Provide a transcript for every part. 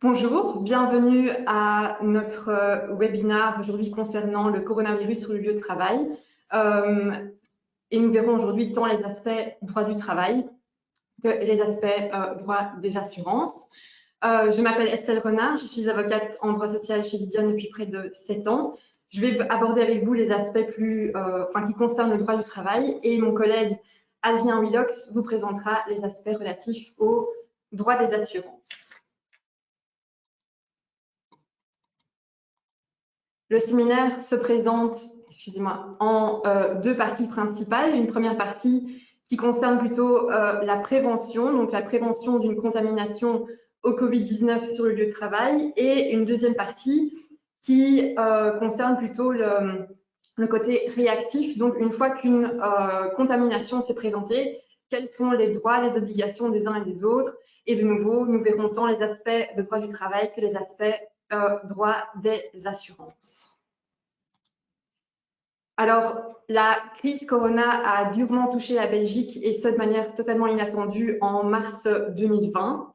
Bonjour, bienvenue à notre webinaire aujourd'hui concernant le coronavirus sur le lieu de travail. Et nous verrons aujourd'hui tant les aspects droit du travail que les aspects droit des assurances. Je m'appelle Estelle Renard, je suis avocate en droit social chez Lydion depuis près de 7 ans. Je vais aborder avec vous les aspects qui concernent le droit du travail et mon collègue Adrien Willox vous présentera les aspects relatifs au droit des assurances. Le séminaire se présente, en deux parties principales. Une première partie qui concerne plutôt la prévention, donc la prévention d'une contamination au Covid-19 sur le lieu de travail, et une deuxième partie qui concerne plutôt le côté réactif. Donc, une fois qu'une contamination s'est présentée, quels sont les droits, les obligations des uns et des autres. Et de nouveau, nous verrons tant les aspects de droit du travail que les aspects droit des assurances. Alors, la crise Corona a durement touché la Belgique et ce de manière totalement inattendue en mars 2020.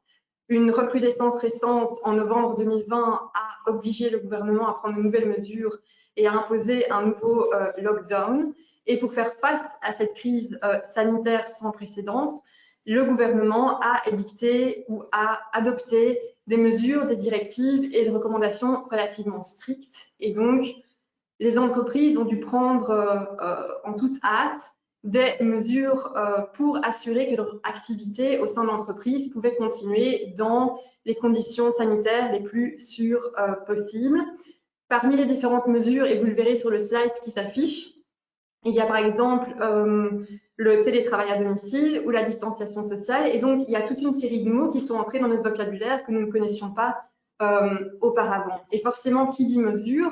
Une recrudescence récente en novembre 2020 a obligé le gouvernement à prendre de nouvelles mesures et à imposer un nouveau lockdown. Et pour faire face à cette crise sanitaire sans précédent, le gouvernement a édicté ou a adopté des mesures, des directives et des recommandations relativement strictes. Et donc, les entreprises ont dû prendre en toute hâte des mesures pour assurer que leur activité au sein de l'entreprise pouvait continuer dans les conditions sanitaires les plus sûres possibles. Parmi les différentes mesures, et vous le verrez sur le slide qui s'affiche, il y a par exemple le télétravail à domicile ou la distanciation sociale. Et donc, il y a toute une série de mots qui sont entrés dans notre vocabulaire que nous ne connaissions pas auparavant. Et forcément, qui dit mesures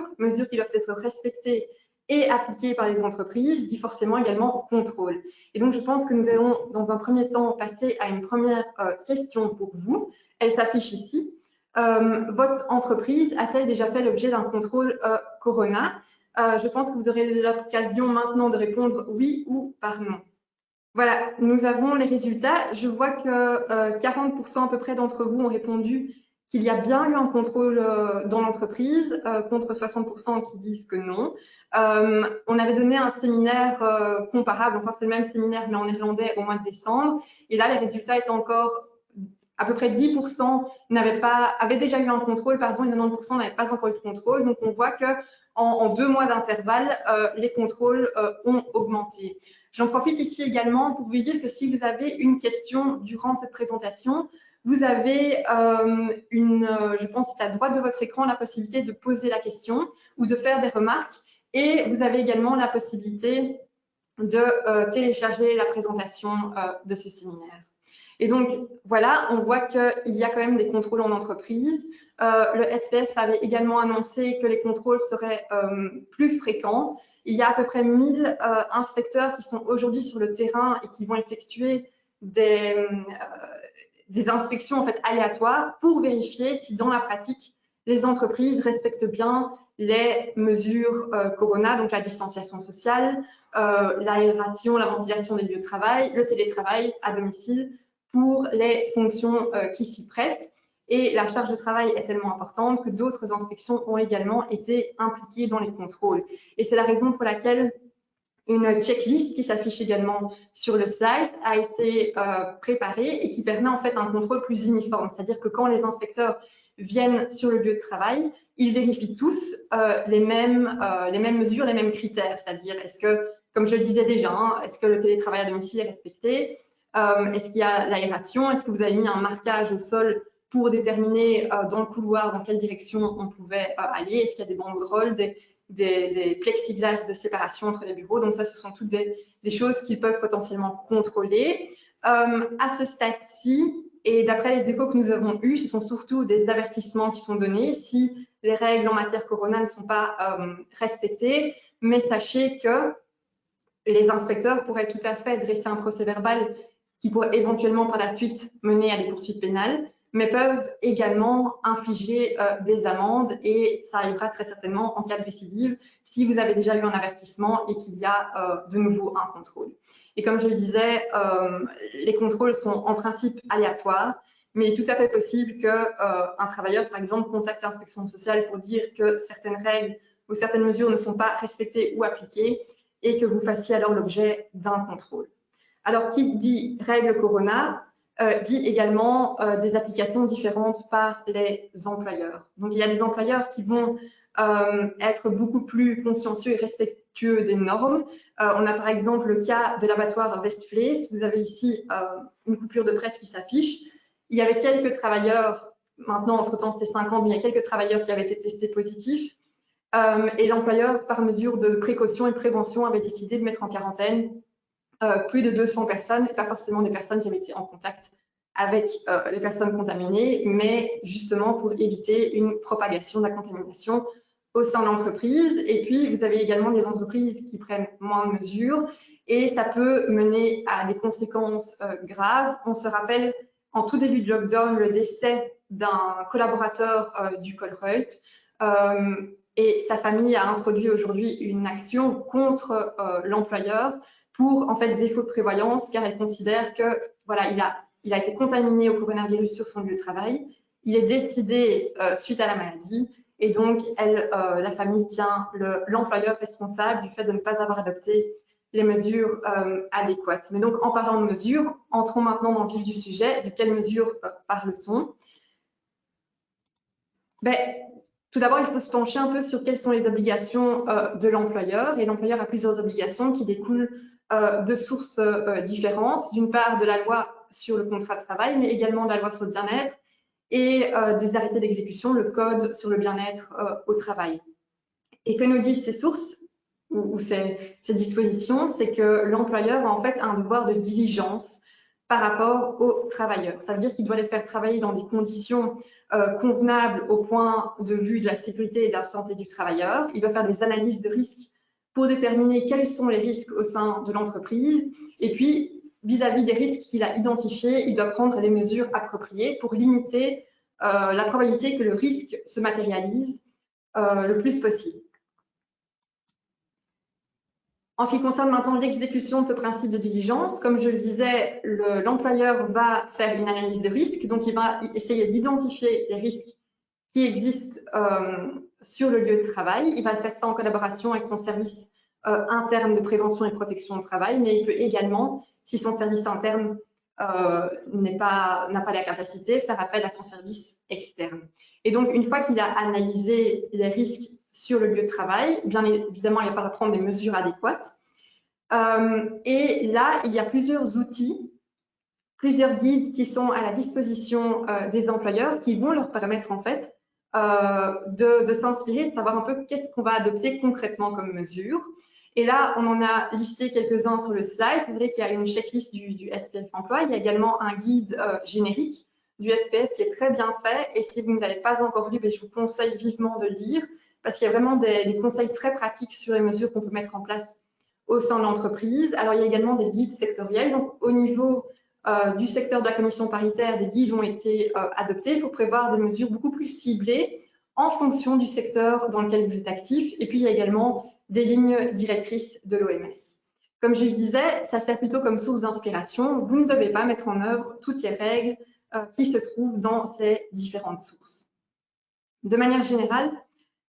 qui doivent être respectées et appliquées par les entreprises, dit forcément également contrôle. Et donc, je pense que nous allons, dans un premier temps, passer à une première question pour vous. Elle s'affiche ici. Votre entreprise a-t-elle déjà fait l'objet d'un contrôle Corona ? Je pense que vous aurez l'occasion maintenant de répondre oui ou par non. Voilà, nous avons les résultats. Je vois que 40% à peu près d'entre vous ont répondu qu'il y a bien eu un contrôle dans l'entreprise, contre 60% qui disent que non. On avait donné un séminaire comparable, enfin c'est le même séminaire mais en néerlandais au mois de décembre. Et là, les résultats étaient encore à peu près 10% avaient déjà eu un contrôle, pardon, et 90% n'avaient pas encore eu de contrôle. Donc, on voit que en 2 mois d'intervalle, les contrôles ont augmenté. J'en profite ici également pour vous dire que si vous avez une question durant cette présentation, vous avez je pense c'est à droite de votre écran, la possibilité de poser la question ou de faire des remarques. Et vous avez également la possibilité de télécharger la présentation de ce séminaire. Et donc, voilà, on voit qu'il y a quand même des contrôles en entreprise. Le SPF avait également annoncé que les contrôles seraient plus fréquents. Il y a à peu près 1000 inspecteurs qui sont aujourd'hui sur le terrain et qui vont effectuer des inspections en fait, aléatoires pour vérifier si dans la pratique, les entreprises respectent bien les mesures Corona, donc la distanciation sociale, l'aération, la ventilation des lieux de travail, le télétravail à domicile, pour les fonctions qui s'y prêtent. Et la charge de travail est tellement importante que d'autres inspections ont également été impliquées dans les contrôles. Et c'est la raison pour laquelle une checklist qui s'affiche également sur le site a été préparée et qui permet en fait un contrôle plus uniforme. C'est-à-dire que quand les inspecteurs viennent sur le lieu de travail, ils vérifient tous les mêmes mesures, les mêmes critères. C'est-à-dire, est-ce que, comme je le disais déjà, est-ce que le télétravail à domicile est respecté ? Est-ce qu'il y a l'aération? Est-ce que vous avez mis un marquage au sol pour déterminer dans le couloir dans quelle direction on pouvait aller? Est-ce qu'il y a des banderoles, des plexiglas de séparation entre les bureaux? Donc ça, ce sont toutes des choses qu'ils peuvent potentiellement contrôler. À ce stade-ci, et d'après les échos que nous avons eus, ce sont surtout des avertissements qui sont donnés si les règles en matière Corona ne sont pas respectées. Mais sachez que les inspecteurs pourraient tout à fait dresser un procès-verbal qui pourrait éventuellement par la suite mener à des poursuites pénales, mais peuvent également infliger des amendes et ça arrivera très certainement en cas de récidive si vous avez déjà eu un avertissement et qu'il y a de nouveau un contrôle. Et comme je le disais, les contrôles sont en principe aléatoires, mais il est tout à fait possible qu'un travailleur, par exemple, contacte l'inspection sociale pour dire que certaines règles ou certaines mesures ne sont pas respectées ou appliquées et que vous fassiez alors l'objet d'un contrôle. Alors, qui dit règle Corona dit également des applications différentes par les employeurs. Donc, il y a des employeurs qui vont être beaucoup plus consciencieux et respectueux des normes. On a par exemple le cas de l'abattoir Westflés. Vous avez ici une coupure de presse qui s'affiche. Il y avait quelques travailleurs, maintenant entre-temps c'était 50, mais il y a quelques travailleurs qui avaient été testés positifs. Et l'employeur, par mesure de précaution et de prévention, avait décidé de mettre en quarantaine plus de 200 personnes, et pas forcément des personnes qui avaient été en contact avec les personnes contaminées, mais justement pour éviter une propagation de la contamination au sein de l'entreprise. Et puis, vous avez également des entreprises qui prennent moins de mesures et ça peut mener à des conséquences graves. On se rappelle, en tout début de lockdown, le décès d'un collaborateur du Colruyt et sa famille a introduit aujourd'hui une action contre l'employeur pour en fait défaut de prévoyance, car elle considère que voilà, il a été contaminé au coronavirus sur son lieu de travail, il est décédé suite à la maladie, et donc la famille tient l'employeur responsable du fait de ne pas avoir adopté les mesures adéquates. Mais donc, en parlant de mesures, entrons maintenant dans le vif du sujet. De quelles mesures parle-t-on? Tout d'abord, il faut se pencher un peu sur quelles sont les obligations de l'employeur. Et l'employeur a plusieurs obligations qui découlent de sources différentes. D'une part, de la loi sur le contrat de travail, mais également de la loi sur le bien-être et des arrêtés d'exécution, le code sur le bien-être au travail. Et que nous disent ces sources ou ces dispositions, c'est que l'employeur a en fait un devoir de diligence par rapport aux travailleurs. Ça veut dire qu'il doit les faire travailler dans des conditions convenables au point de vue de la sécurité et de la santé du travailleur. Il doit faire des analyses de risques pour déterminer quels sont les risques au sein de l'entreprise. Et puis, vis-à-vis des risques qu'il a identifiés, il doit prendre les mesures appropriées pour limiter la probabilité que le risque se matérialise le plus possible. En ce qui concerne maintenant l'exécution de ce principe de diligence, comme je le disais, l'employeur va faire une analyse de risque, donc il va essayer d'identifier les risques qui existent sur le lieu de travail. Il va faire ça en collaboration avec son service interne de prévention et de protection au travail, mais il peut également, si son service interne n'a pas la capacité, faire appel à son service externe. Et donc, une fois qu'il a analysé les risques sur le lieu de travail, bien évidemment, il va falloir prendre des mesures adéquates. Et là, il y a plusieurs outils, plusieurs guides qui sont à la disposition des employeurs qui vont leur permettre en fait de s'inspirer, de savoir un peu qu'est-ce qu'on va adopter concrètement comme mesure. Et là, on en a listé quelques-uns sur le slide. Vous verrez qu'il y a une checklist du SPF Emploi. Il y a également un guide générique du SPF qui est très bien fait. Et si vous ne l'avez pas encore lu, je vous conseille vivement de le lire parce qu'il y a vraiment des conseils très pratiques sur les mesures qu'on peut mettre en place au sein de l'entreprise. Alors, il y a également des guides sectoriels. Donc, au niveau du secteur de la commission paritaire, des guides ont été adoptés pour prévoir des mesures beaucoup plus ciblées en fonction du secteur dans lequel vous êtes actif. Et puis, il y a également des lignes directrices de l'OMS. Comme je le disais, ça sert plutôt comme source d'inspiration. Vous ne devez pas mettre en œuvre toutes les règles qui se trouvent dans ces différentes sources. De manière générale,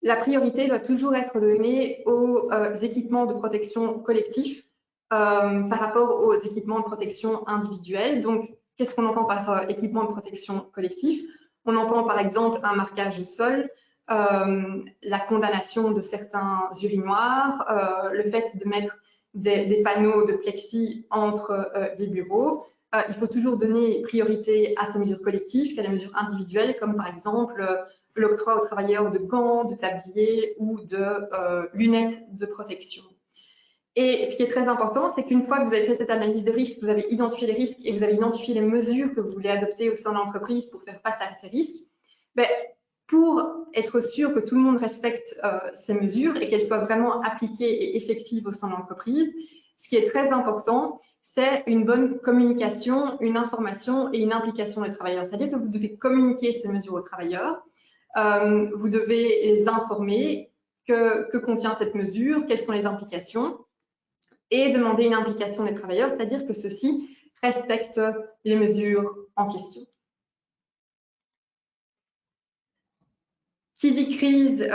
la priorité doit toujours être donnée aux équipements de protection collectifs par rapport aux équipements de protection individuelle. Donc, qu'est-ce qu'on entend par équipement de protection collectif? On entend par exemple un marquage au sol, la condamnation de certains urinoirs, le fait de mettre des panneaux de plexi entre des bureaux. Il faut toujours donner priorité à ces mesures collectives qu'à des mesures individuelles, comme par exemple l'octroi aux travailleurs de gants, de tabliers ou de lunettes de protection. Et ce qui est très important, c'est qu'une fois que vous avez fait cette analyse de risque, vous avez identifié les risques et vous avez identifié les mesures que vous voulez adopter au sein de l'entreprise pour faire face à ces risques, pour être sûr que tout le monde respecte ces mesures et qu'elles soient vraiment appliquées et effectives au sein de l'entreprise, ce qui est très important, c'est une bonne communication, une information et une implication des travailleurs. C'est-à-dire que vous devez communiquer ces mesures aux travailleurs, vous devez les informer que contient cette mesure, quelles sont les implications, et demander une implication des travailleurs, c'est-à-dire que ceux-ci respectent les mesures en question. Qui dit crise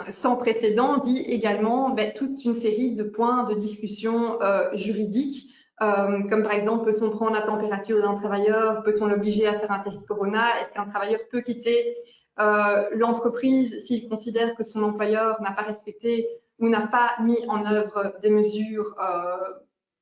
sans précédent dit également toute une série de points de discussion juridiques, comme par exemple, peut-on prendre la température d'un travailleur, peut-on l'obliger à faire un test Corona, est-ce qu'un travailleur peut quitter l'entreprise s'il considère que son employeur n'a pas respecté ou n'a pas mis en œuvre des mesures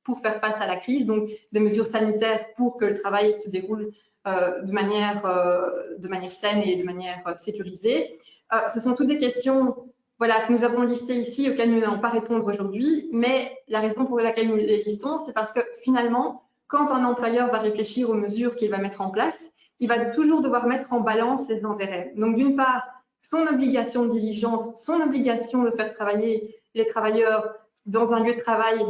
pour faire face à la crise, donc des mesures sanitaires pour que le travail se déroule de manière saine et de manière sécurisée. Ce sont toutes des questions que nous avons listées ici, auxquelles nous n'allons pas répondre aujourd'hui, mais la raison pour laquelle nous les listons, c'est parce que finalement, quand un employeur va réfléchir aux mesures qu'il va mettre en place, il va toujours devoir mettre en balance ses intérêts. Donc d'une part, son obligation de diligence, son obligation de faire travailler les travailleurs dans un lieu de travail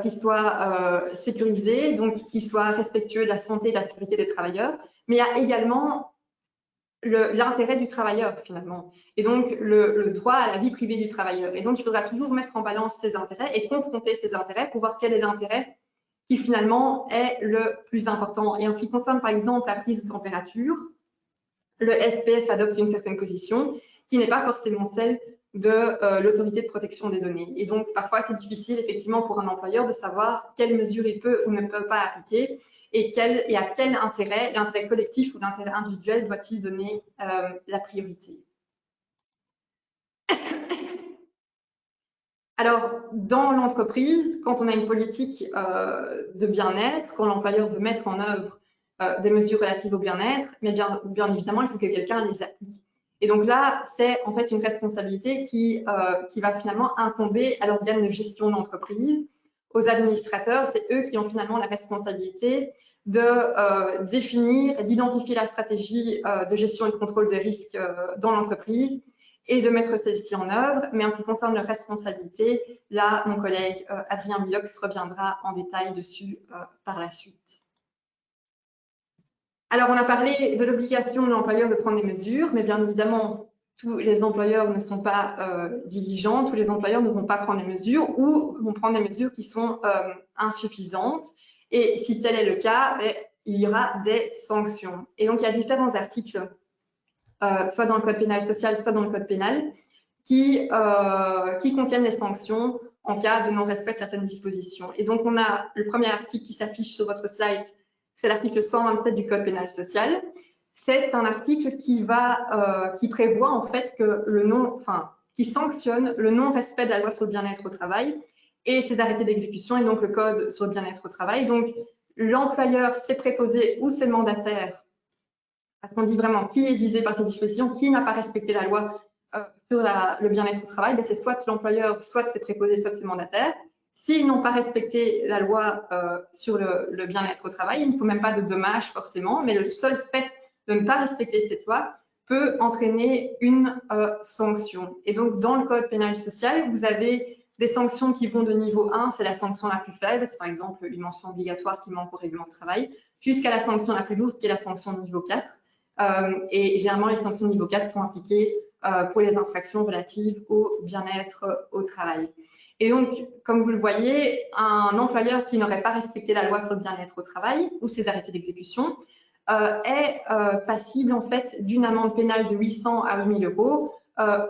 qui soit sécurisé, donc qui soit respectueux de la santé et de la sécurité des travailleurs, mais il y a également l'intérêt du travailleur finalement, et donc le droit à la vie privée du travailleur. Et donc il faudra toujours mettre en balance ses intérêts et confronter ses intérêts pour voir quel est l'intérêt qui finalement est le plus important. Et en ce qui concerne par exemple la prise de température, le SPF adopte une certaine position qui n'est pas forcément celle de l'autorité de protection des données. Et donc, parfois, c'est difficile, effectivement, pour un employeur de savoir quelles mesures il peut ou ne peut pas appliquer et à quel intérêt, l'intérêt collectif ou l'intérêt individuel, doit-il donner la priorité. Alors, dans l'entreprise, quand on a une politique de bien-être, quand l'employeur veut mettre en œuvre des mesures relatives au bien-être, mais bien évidemment, il faut que quelqu'un les applique. Et donc là, c'est en fait une responsabilité qui va finalement incomber à l'organe de gestion de l'entreprise, aux administrateurs. C'est eux qui ont finalement la responsabilité de définir et d'identifier la stratégie de gestion et de contrôle des risques dans l'entreprise et de mettre celle-ci en œuvre. Mais en ce qui concerne leur responsabilité, là, mon collègue Adrien Bilox reviendra en détail dessus par la suite. Alors, on a parlé de l'obligation de l'employeur de prendre des mesures, mais bien évidemment, tous les employeurs ne sont pas diligents, tous les employeurs ne vont pas prendre des mesures ou vont prendre des mesures qui sont insuffisantes. Et si tel est le cas, il y aura des sanctions. Et donc, il y a différents articles, soit dans le code pénal social, soit dans le code pénal, qui contiennent des sanctions en cas de non-respect de certaines dispositions. Et donc, on a le premier article qui s'affiche sur votre slide, c'est l'article 127 du Code pénal social. C'est un article qui prévoit en fait que qui sanctionne le non-respect de la loi sur le bien-être au travail et ses arrêtés d'exécution, et donc le Code sur le bien-être au travail. Donc, l'employeur, ses préposés ou ses mandataires, parce qu'on dit vraiment qui est visé par ces dispositions, qui n'a pas respecté la loi sur le bien-être au travail, c'est soit l'employeur, soit ses préposés, soit ses mandataires. S'ils n'ont pas respecté la loi sur le bien-être au travail, il ne faut même pas de dommages forcément, mais le seul fait de ne pas respecter cette loi peut entraîner une sanction. Et donc, dans le Code pénal social, vous avez des sanctions qui vont de niveau 1, c'est la sanction la plus faible, c'est par exemple une mention obligatoire qui manque au règlement de travail, jusqu'à la sanction la plus lourde qui est la sanction de niveau 4. Et généralement, les sanctions de niveau 4 sont appliquées pour les infractions relatives au bien-être au travail. Et donc, comme vous le voyez, un employeur qui n'aurait pas respecté la loi sur le bien-être au travail ou ses arrêtés d'exécution est passible en fait d'une amende pénale de 800 à 8 000 euros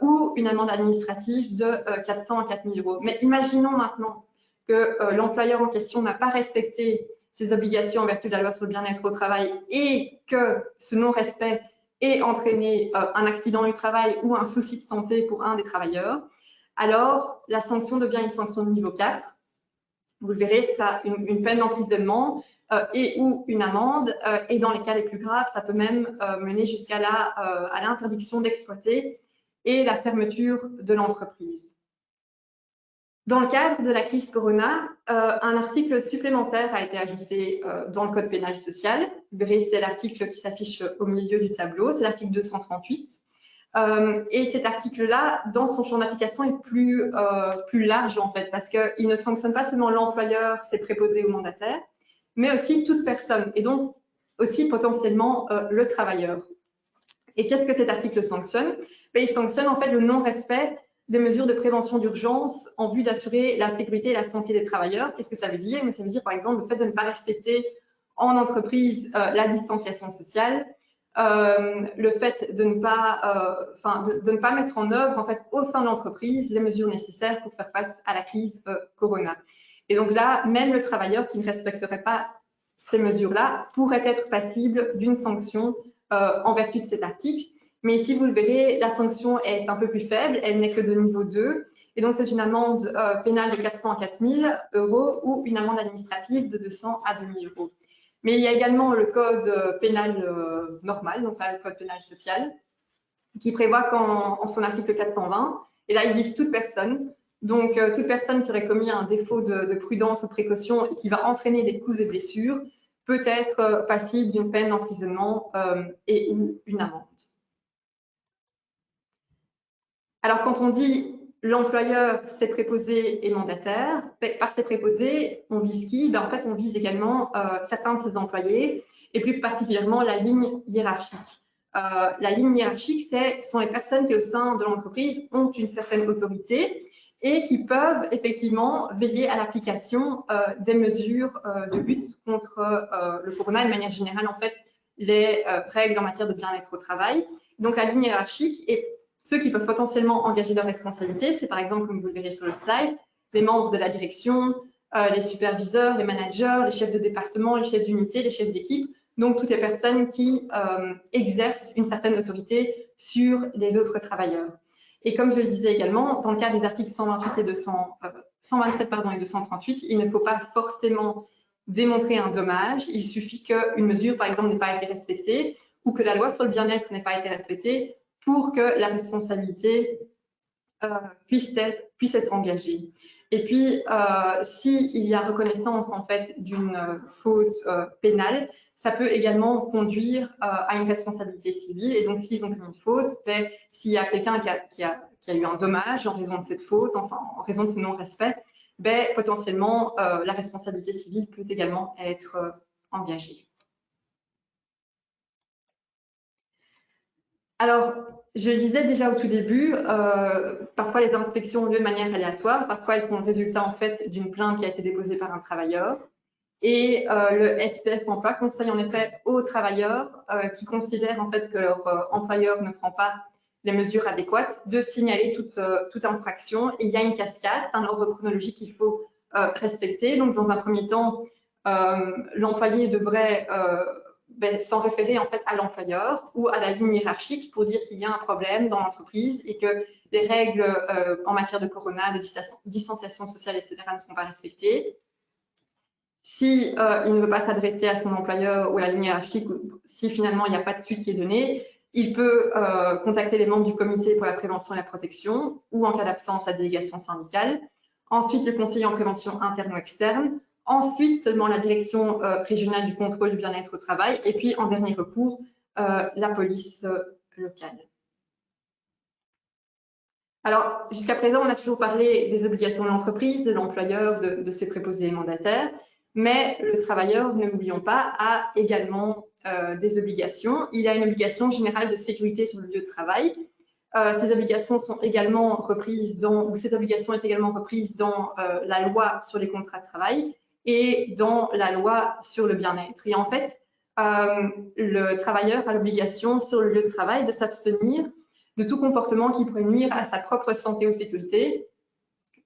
ou une amende administrative de 400 à 4 000 euros. Mais imaginons maintenant que l'employeur en question n'a pas respecté ses obligations en vertu de la loi sur le bien-être au travail et que ce non-respect ait entraîné un accident du travail ou un souci de santé pour un des travailleurs. Alors, la sanction devient une sanction de niveau 4. Vous le verrez, ça une peine d'emprisonnement et ou une amende. Et dans les cas les plus graves, ça peut même mener jusqu'à l'interdiction d'exploiter et la fermeture de l'entreprise. Dans le cadre de la crise Corona, un article supplémentaire a été ajouté dans le Code pénal social. Vous verrez, c'est l'article qui s'affiche au milieu du tableau, c'est l'article 238. Et cet article-là, dans son champ d'application, est plus large en fait, parce qu'il ne sanctionne pas seulement l'employeur, ses préposés ou mandataires, mais aussi toute personne, et donc aussi potentiellement le travailleur. Et qu'est-ce que cet article sanctionne? Il sanctionne en fait le non-respect des mesures de prévention d'urgence en vue d'assurer la sécurité et la santé des travailleurs. Qu'est-ce que ça veut dire? Ça veut dire par exemple le fait de ne pas respecter en entreprise la distanciation sociale, le fait de ne pas mettre en œuvre en fait au sein de l'entreprise les mesures nécessaires pour faire face à la crise Corona. Et donc là, même le travailleur qui ne respecterait pas ces mesures-là pourrait être passible d'une sanction en vertu de cet article. Mais ici, vous le verrez, la sanction est un peu plus faible, elle n'est que de niveau 2. Et donc, c'est une amende pénale de 400 à 4 000 € ou une amende administrative de 200 à 2 000 €. Mais il y a également le code pénal normal, donc là, le code pénal social, qui prévoit qu'en son article 420, et là, il vise toute personne. Donc, toute personne qui aurait commis un défaut de prudence ou précaution et qui va entraîner des coups et blessures peut être passible d'une peine d'emprisonnement et ou une amende. Alors, quand on dit l'employeur, ses préposés et mandataires, par ses préposés, on vise qui? En fait, on vise également certains de ses employés et plus particulièrement la ligne hiérarchique. La ligne hiérarchique, ce sont les personnes qui, au sein de l'entreprise, ont une certaine autorité et qui peuvent effectivement veiller à l'application des mesures de lutte contre le corona et de manière générale, en fait, les règles en matière de bien-être au travail. Donc, la ligne hiérarchique est ceux qui peuvent potentiellement engager leurs responsabilités, c'est par exemple, comme vous le verrez sur le slide, les membres de la direction, les superviseurs, les managers, les chefs de département, les chefs d'unité, les chefs d'équipe, donc toutes les personnes qui exercent une certaine autorité sur les autres travailleurs. Et comme je le disais également, dans le cas des articles 128 et 127 et 238, il ne faut pas forcément démontrer un dommage, il suffit qu'une mesure, par exemple, n'ait pas été respectée ou que la loi sur le bien-être n'ait pas été respectée pour que la responsabilité puisse être engagée. Et puis, s'il y a reconnaissance en fait d'une faute pénale, ça peut également conduire à une responsabilité civile. Et donc, s'ils ont commis une faute, s'il y a quelqu'un qui a eu un dommage en raison de cette faute, enfin en raison de ce non-respect, potentiellement, la responsabilité civile peut également être engagée. Alors, je le disais déjà au tout début, parfois les inspections ont lieu de manière aléatoire, parfois elles sont le résultat en fait d'une plainte qui a été déposée par un travailleur. Et le SPF Emploi conseille en effet aux travailleurs qui considèrent en fait que leur employeur ne prend pas les mesures adéquates de signaler toute infraction. Et il y a une cascade, c'est un ordre chronologique qu'il faut respecter. Donc, dans un premier temps, l'employé devrait s'en référer en fait à l'employeur ou à la ligne hiérarchique pour dire qu'il y a un problème dans l'entreprise et que les règles en matière de corona, de distanciation sociale, etc. ne sont pas respectées. Si il ne veut pas s'adresser à son employeur ou à la ligne hiérarchique, si finalement il n'y a pas de suite qui est donnée, il peut contacter les membres du comité pour la prévention et la protection ou en cas d'absence, la délégation syndicale. Ensuite, le conseiller en prévention interne ou externe. Ensuite, seulement la direction régionale du contrôle du bien-être au travail. Et puis, en dernier recours, la police locale. Alors, jusqu'à présent, on a toujours parlé des obligations de l'entreprise, de l'employeur, de ses préposés et mandataires. Mais le travailleur, ne l'oublions pas, a également des obligations. Il a une obligation générale de sécurité sur le lieu de travail. Ces obligations sont également reprises ou cette obligation est également reprise dans la loi sur les contrats de travail et dans la loi sur le bien-être. Et en fait, le travailleur a l'obligation sur le lieu de travail de s'abstenir de tout comportement qui pourrait nuire à sa propre santé ou sécurité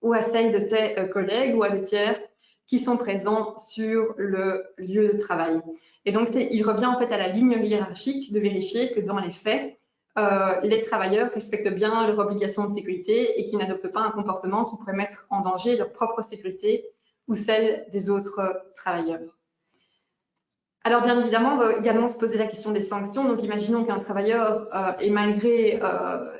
ou à celle de ses collègues ou à des tiers qui sont présents sur le lieu de travail. Et donc, il revient en fait à la ligne hiérarchique de vérifier que dans les faits, les travailleurs respectent bien leurs obligations de sécurité et qu'ils n'adoptent pas un comportement qui pourrait mettre en danger leur propre sécurité ou celle des autres travailleurs. Alors, bien évidemment, on va également se poser la question des sanctions. Donc, imaginons qu'un travailleur, et malgré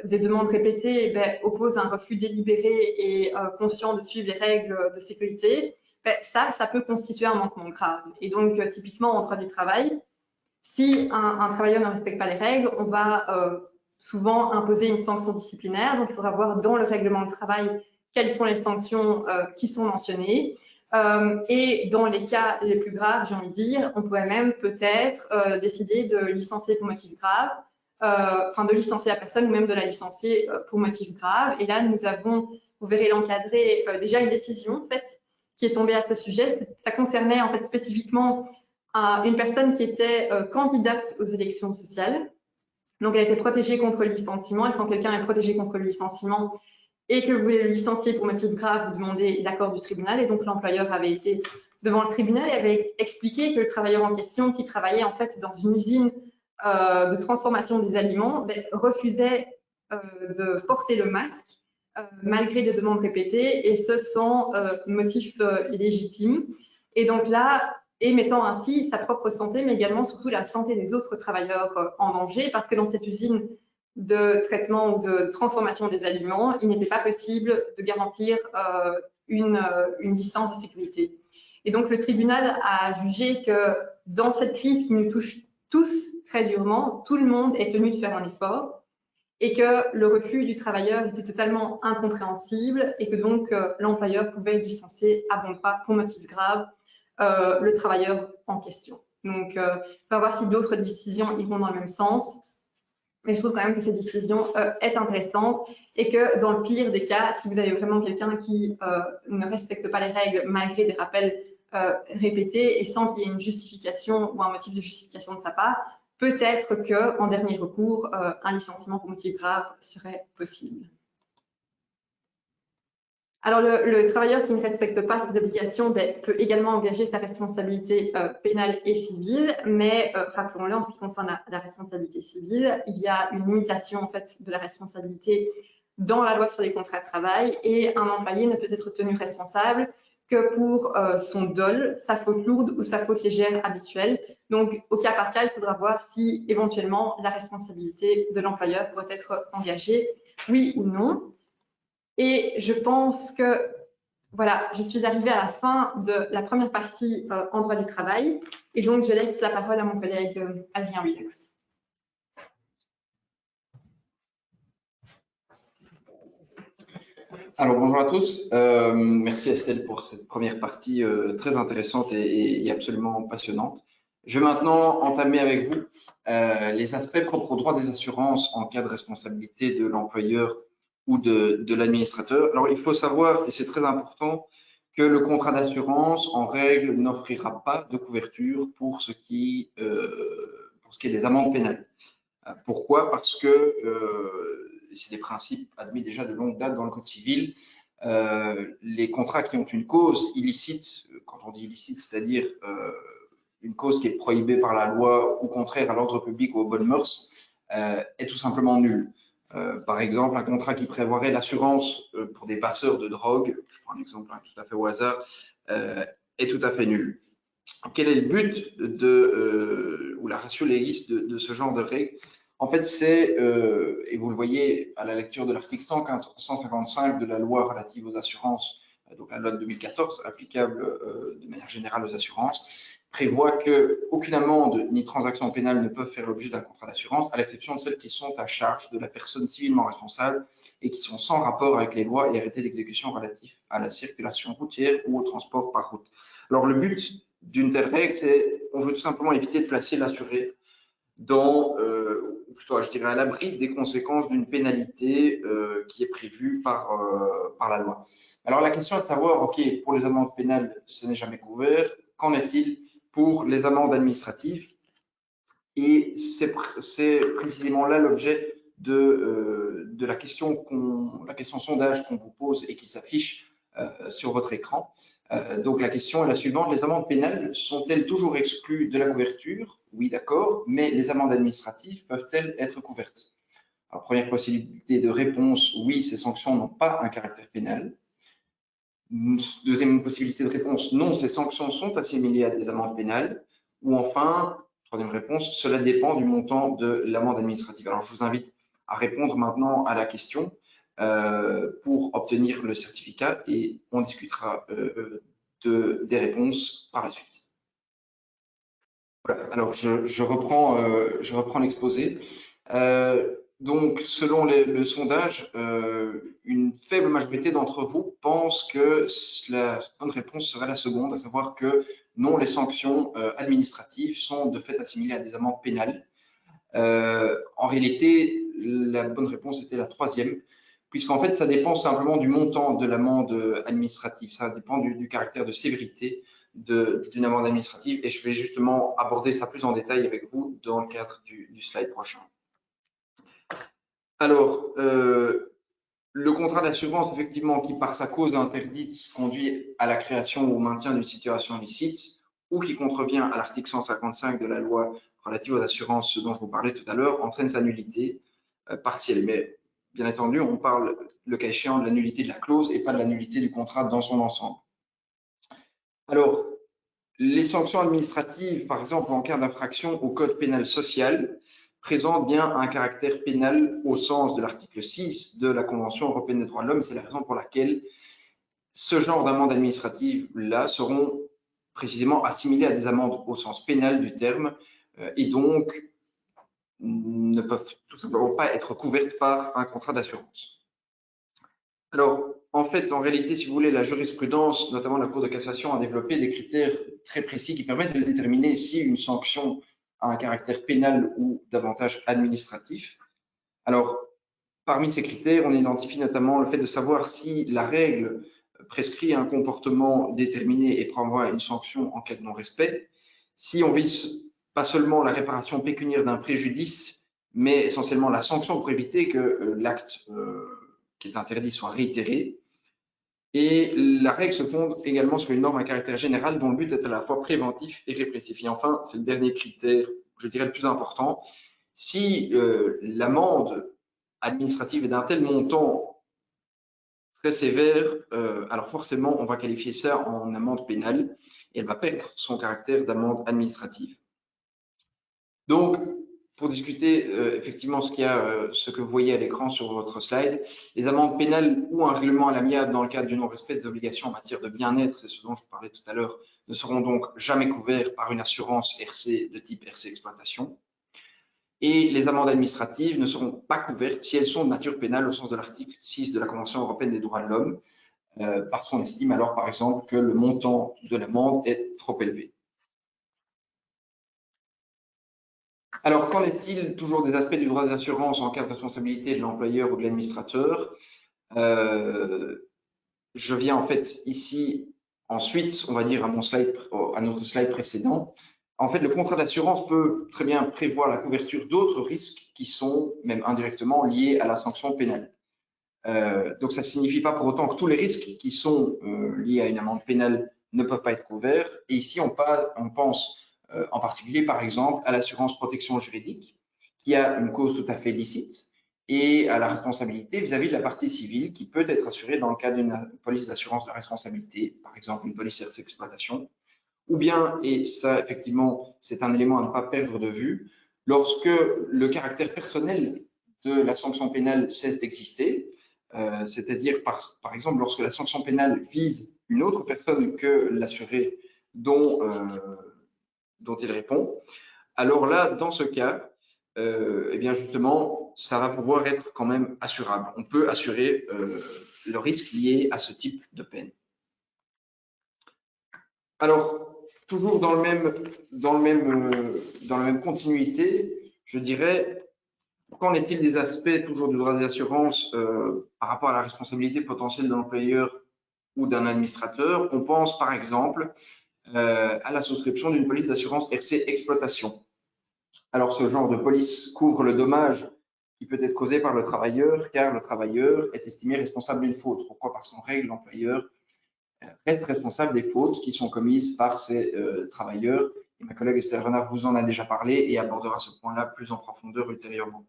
des demandes répétées, oppose un refus délibéré et conscient de suivre les règles de sécurité. Ça peut constituer un manquement grave. Et donc, typiquement, en droit du travail, si un travailleur ne respecte pas les règles, on va souvent imposer une sanction disciplinaire. Donc, il faudra voir dans le règlement de travail quelles sont les sanctions qui sont mentionnées. Et dans les cas les plus graves, j'ai envie de dire, on pourrait même peut-être décider de licencier pour motif grave, enfin de licencier la personne ou même de la licencier pour motif grave. Et là, nous avons, vous verrez l'encadrer, déjà une décision en fait qui est tombée à ce sujet. Ça concernait en fait spécifiquement une personne qui était candidate aux élections sociales. Donc, elle était protégée contre le licenciement. Et quand quelqu'un est protégé contre le licenciement et que vous voulez le licencier pour motif grave, vous demandez l'accord du tribunal. Et donc, l'employeur avait été devant le tribunal et avait expliqué que le travailleur en question, qui travaillait en fait dans une usine de transformation des aliments, refusait de porter le masque malgré des demandes répétées, et ce sans motif légitime. Et donc là, et mettant ainsi sa propre santé, mais également surtout la santé des autres travailleurs en danger, parce que dans cette usine de traitement ou de transformation des aliments, il n'était pas possible de garantir une distance de sécurité. Et donc le tribunal a jugé que dans cette crise qui nous touche tous très durement, tout le monde est tenu de faire un effort, et que le refus du travailleur était totalement incompréhensible, et que donc l'employeur pouvait licencier à bon droit pour motif grave le travailleur en question. Donc, il faut voir si d'autres décisions iront dans le même sens. Mais je trouve quand même que cette décision est intéressante, et que dans le pire des cas, si vous avez vraiment quelqu'un qui ne respecte pas les règles malgré des rappels répétés et sans qu'il y ait une justification ou un motif de justification de sa part, peut-être qu'en dernier recours, un licenciement pour motif grave serait possible. Alors, le travailleur qui ne respecte pas ces obligations peut également engager sa responsabilité pénale et civile, mais rappelons-le, en ce qui concerne la responsabilité civile, il y a une limitation en fait de la responsabilité dans la loi sur les contrats de travail, et un employé ne peut être tenu responsable que pour son dol, sa faute lourde ou sa faute légère habituelle. Donc, au cas par cas, il faudra voir si éventuellement la responsabilité de l'employeur pourrait être engagée, oui ou non. Et je pense que, voilà, je suis arrivée à la fin de la première partie en droit du travail. Et donc, je laisse la parole à mon collègue Adrien Willax. Alors, bonjour à tous. Merci Estelle pour cette première partie très intéressante et absolument passionnante. Je vais maintenant entamer avec vous les aspects propres au droit des assurances en cas de responsabilité de l'employeur ou de l'administrateur. Alors, il faut savoir, et c'est très important, que le contrat d'assurance, en règle, n'offrira pas de couverture pour ce qui est des amendes pénales. Pourquoi? Parce que c'est des principes admis déjà de longue date dans le Code civil. Les contrats qui ont une cause illicite, quand on dit illicite, c'est-à-dire une cause qui est prohibée par la loi ou contraire à l'ordre public ou aux bonnes mœurs, est tout simplement nul. Par exemple, un contrat qui prévoirait l'assurance pour des passeurs de drogue, je prends un exemple tout à fait au hasard, est tout à fait nul. Quel est le but ou la ratio legis de ce genre de règles? En fait, c'est, et vous le voyez à la lecture de l'article 155 de la loi relative aux assurances, donc la loi de 2014, applicable de manière générale aux assurances, prévoit qu'aucune amende ni transaction pénale ne peuvent faire l'objet d'un contrat d'assurance, à l'exception de celles qui sont à charge de la personne civilement responsable et qui sont sans rapport avec les lois et arrêtés d'exécution relatifs à la circulation routière ou au transport par route. Alors, le but d'une telle règle, c'est on veut tout simplement éviter de placer l'assuré dans, plutôt je dirais à l'abri des conséquences d'une pénalité qui est prévue par la loi. Alors la question est de savoir, ok, pour les amendes pénales, ce n'est jamais couvert. Qu'en est-il pour les amendes administratives? Et c'est précisément là l'objet de la question sondage qu'on vous pose et qui s'affiche sur votre écran. Donc la question est la suivante: les amendes pénales sont-elles toujours exclues de la couverture? Oui, d'accord, mais les amendes administratives peuvent-elles être couvertes? Alors, première possibilité de réponse: oui, ces sanctions n'ont pas un caractère pénal. Deuxième possibilité de réponse: non, ces sanctions sont assimilées à des amendes pénales. Ou enfin, troisième réponse: cela dépend du montant de l'amende administrative. Alors, je vous invite à répondre maintenant à la question pour obtenir le certificat, et on discutera des réponses par la suite. Voilà. Alors, je reprends l'exposé. Donc, selon le sondage, une faible majorité d'entre vous pense que la bonne réponse serait la seconde, à savoir que non, les sanctions administratives sont de fait assimilées à des amendes pénales. En réalité, la bonne réponse était la troisième, puisqu'en fait, ça dépend simplement du montant de l'amende administrative, ça dépend du caractère de sévérité d'une amende administrative et je vais justement aborder ça plus en détail avec vous dans le cadre du slide prochain. Alors, le contrat d'assurance, effectivement, qui par sa cause interdite conduit à la création ou au maintien d'une situation illicite ou qui contrevient à l'article 155 de la loi relative aux assurances, ce dont je vous parlais tout à l'heure, entraîne sa nullité partielle. Mais bien entendu, on parle, le cas échéant, de la nullité de la clause et pas de la nullité du contrat dans son ensemble. Alors, les sanctions administratives, par exemple, en cas d'infraction au code pénal social, présentent bien un caractère pénal au sens de l'article 6 de la Convention européenne des droits de l'homme. C'est la raison pour laquelle ce genre d'amendes administratives-là seront précisément assimilées à des amendes au sens pénal du terme et donc ne peuvent tout simplement pas être couvertes par un contrat d'assurance. Alors, en fait, en réalité, si vous voulez, la jurisprudence, notamment la Cour de cassation, a développé des critères très précis qui permettent de déterminer si une sanction a un caractère pénal ou davantage administratif. Alors, parmi ces critères, on identifie notamment le fait de savoir si la règle prescrit un comportement déterminé et prévoit une sanction en cas de non-respect, si on vise pas seulement la réparation pécuniaire d'un préjudice, mais essentiellement la sanction pour éviter que l'acte qui est interdit soit réitéré. Et la règle se fonde également sur une norme à caractère général dont le but est à la fois préventif et répressif. Et enfin, c'est le dernier critère, je dirais le plus important, si l'amende administrative est d'un tel montant très sévère, alors forcément, on va qualifier ça en amende pénale et elle va perdre son caractère d'amende administrative. Donc, pour discuter effectivement ce que vous voyez à l'écran sur votre slide, les amendes pénales ou un règlement à l'amiable dans le cadre du non-respect des obligations en matière de bien-être, c'est ce dont je vous parlais tout à l'heure, ne seront donc jamais couverts par une assurance RC de type RC exploitation. Et les amendes administratives ne seront pas couvertes si elles sont de nature pénale au sens de l'article 6 de la Convention européenne des droits de l'homme, parce qu'on estime alors par exemple que le montant de l'amende est trop élevé. Alors, qu'en est-il toujours des aspects du droit des assurances en cas de responsabilité de l'employeur ou de l'administrateur? Je viens en fait ici, ensuite, on va dire à notre slide précédent. En fait, le contrat d'assurance peut très bien prévoir la couverture d'autres risques qui sont même indirectement liés à la sanction pénale. Donc, ça ne signifie pas pour autant que tous les risques qui sont liés à une amende pénale ne peuvent pas être couverts. Et ici, on pense en particulier, par exemple, à l'assurance protection juridique, qui a une cause tout à fait licite, et à la responsabilité vis-à-vis de la partie civile, qui peut être assurée dans le cadre d'une police d'assurance de responsabilité, par exemple une police d'exploitation, ou bien, et ça effectivement, c'est un élément à ne pas perdre de vue, lorsque le caractère personnel de la sanction pénale cesse d'exister, c'est-à-dire par exemple lorsque la sanction pénale vise une autre personne que l'assuré dont il répond, alors là, dans ce cas, eh bien justement, ça va pouvoir être quand même assurable. On peut assurer le risque lié à ce type de peine. Alors, toujours dans la même continuité, je dirais, qu'en est-il des aspects toujours du droit des assurances par rapport à la responsabilité potentielle de l'employeur ou d'un administrateur? On pense par exemple à la souscription d'une police d'assurance RC exploitation. Alors, ce genre de police couvre le dommage qui peut être causé par le travailleur, car le travailleur est estimé responsable d'une faute. Pourquoi? Parce qu'en règle, l'employeur reste responsable des fautes qui sont commises par ces travailleurs. Et ma collègue Estelle Renard vous en a déjà parlé et abordera ce point-là plus en profondeur ultérieurement.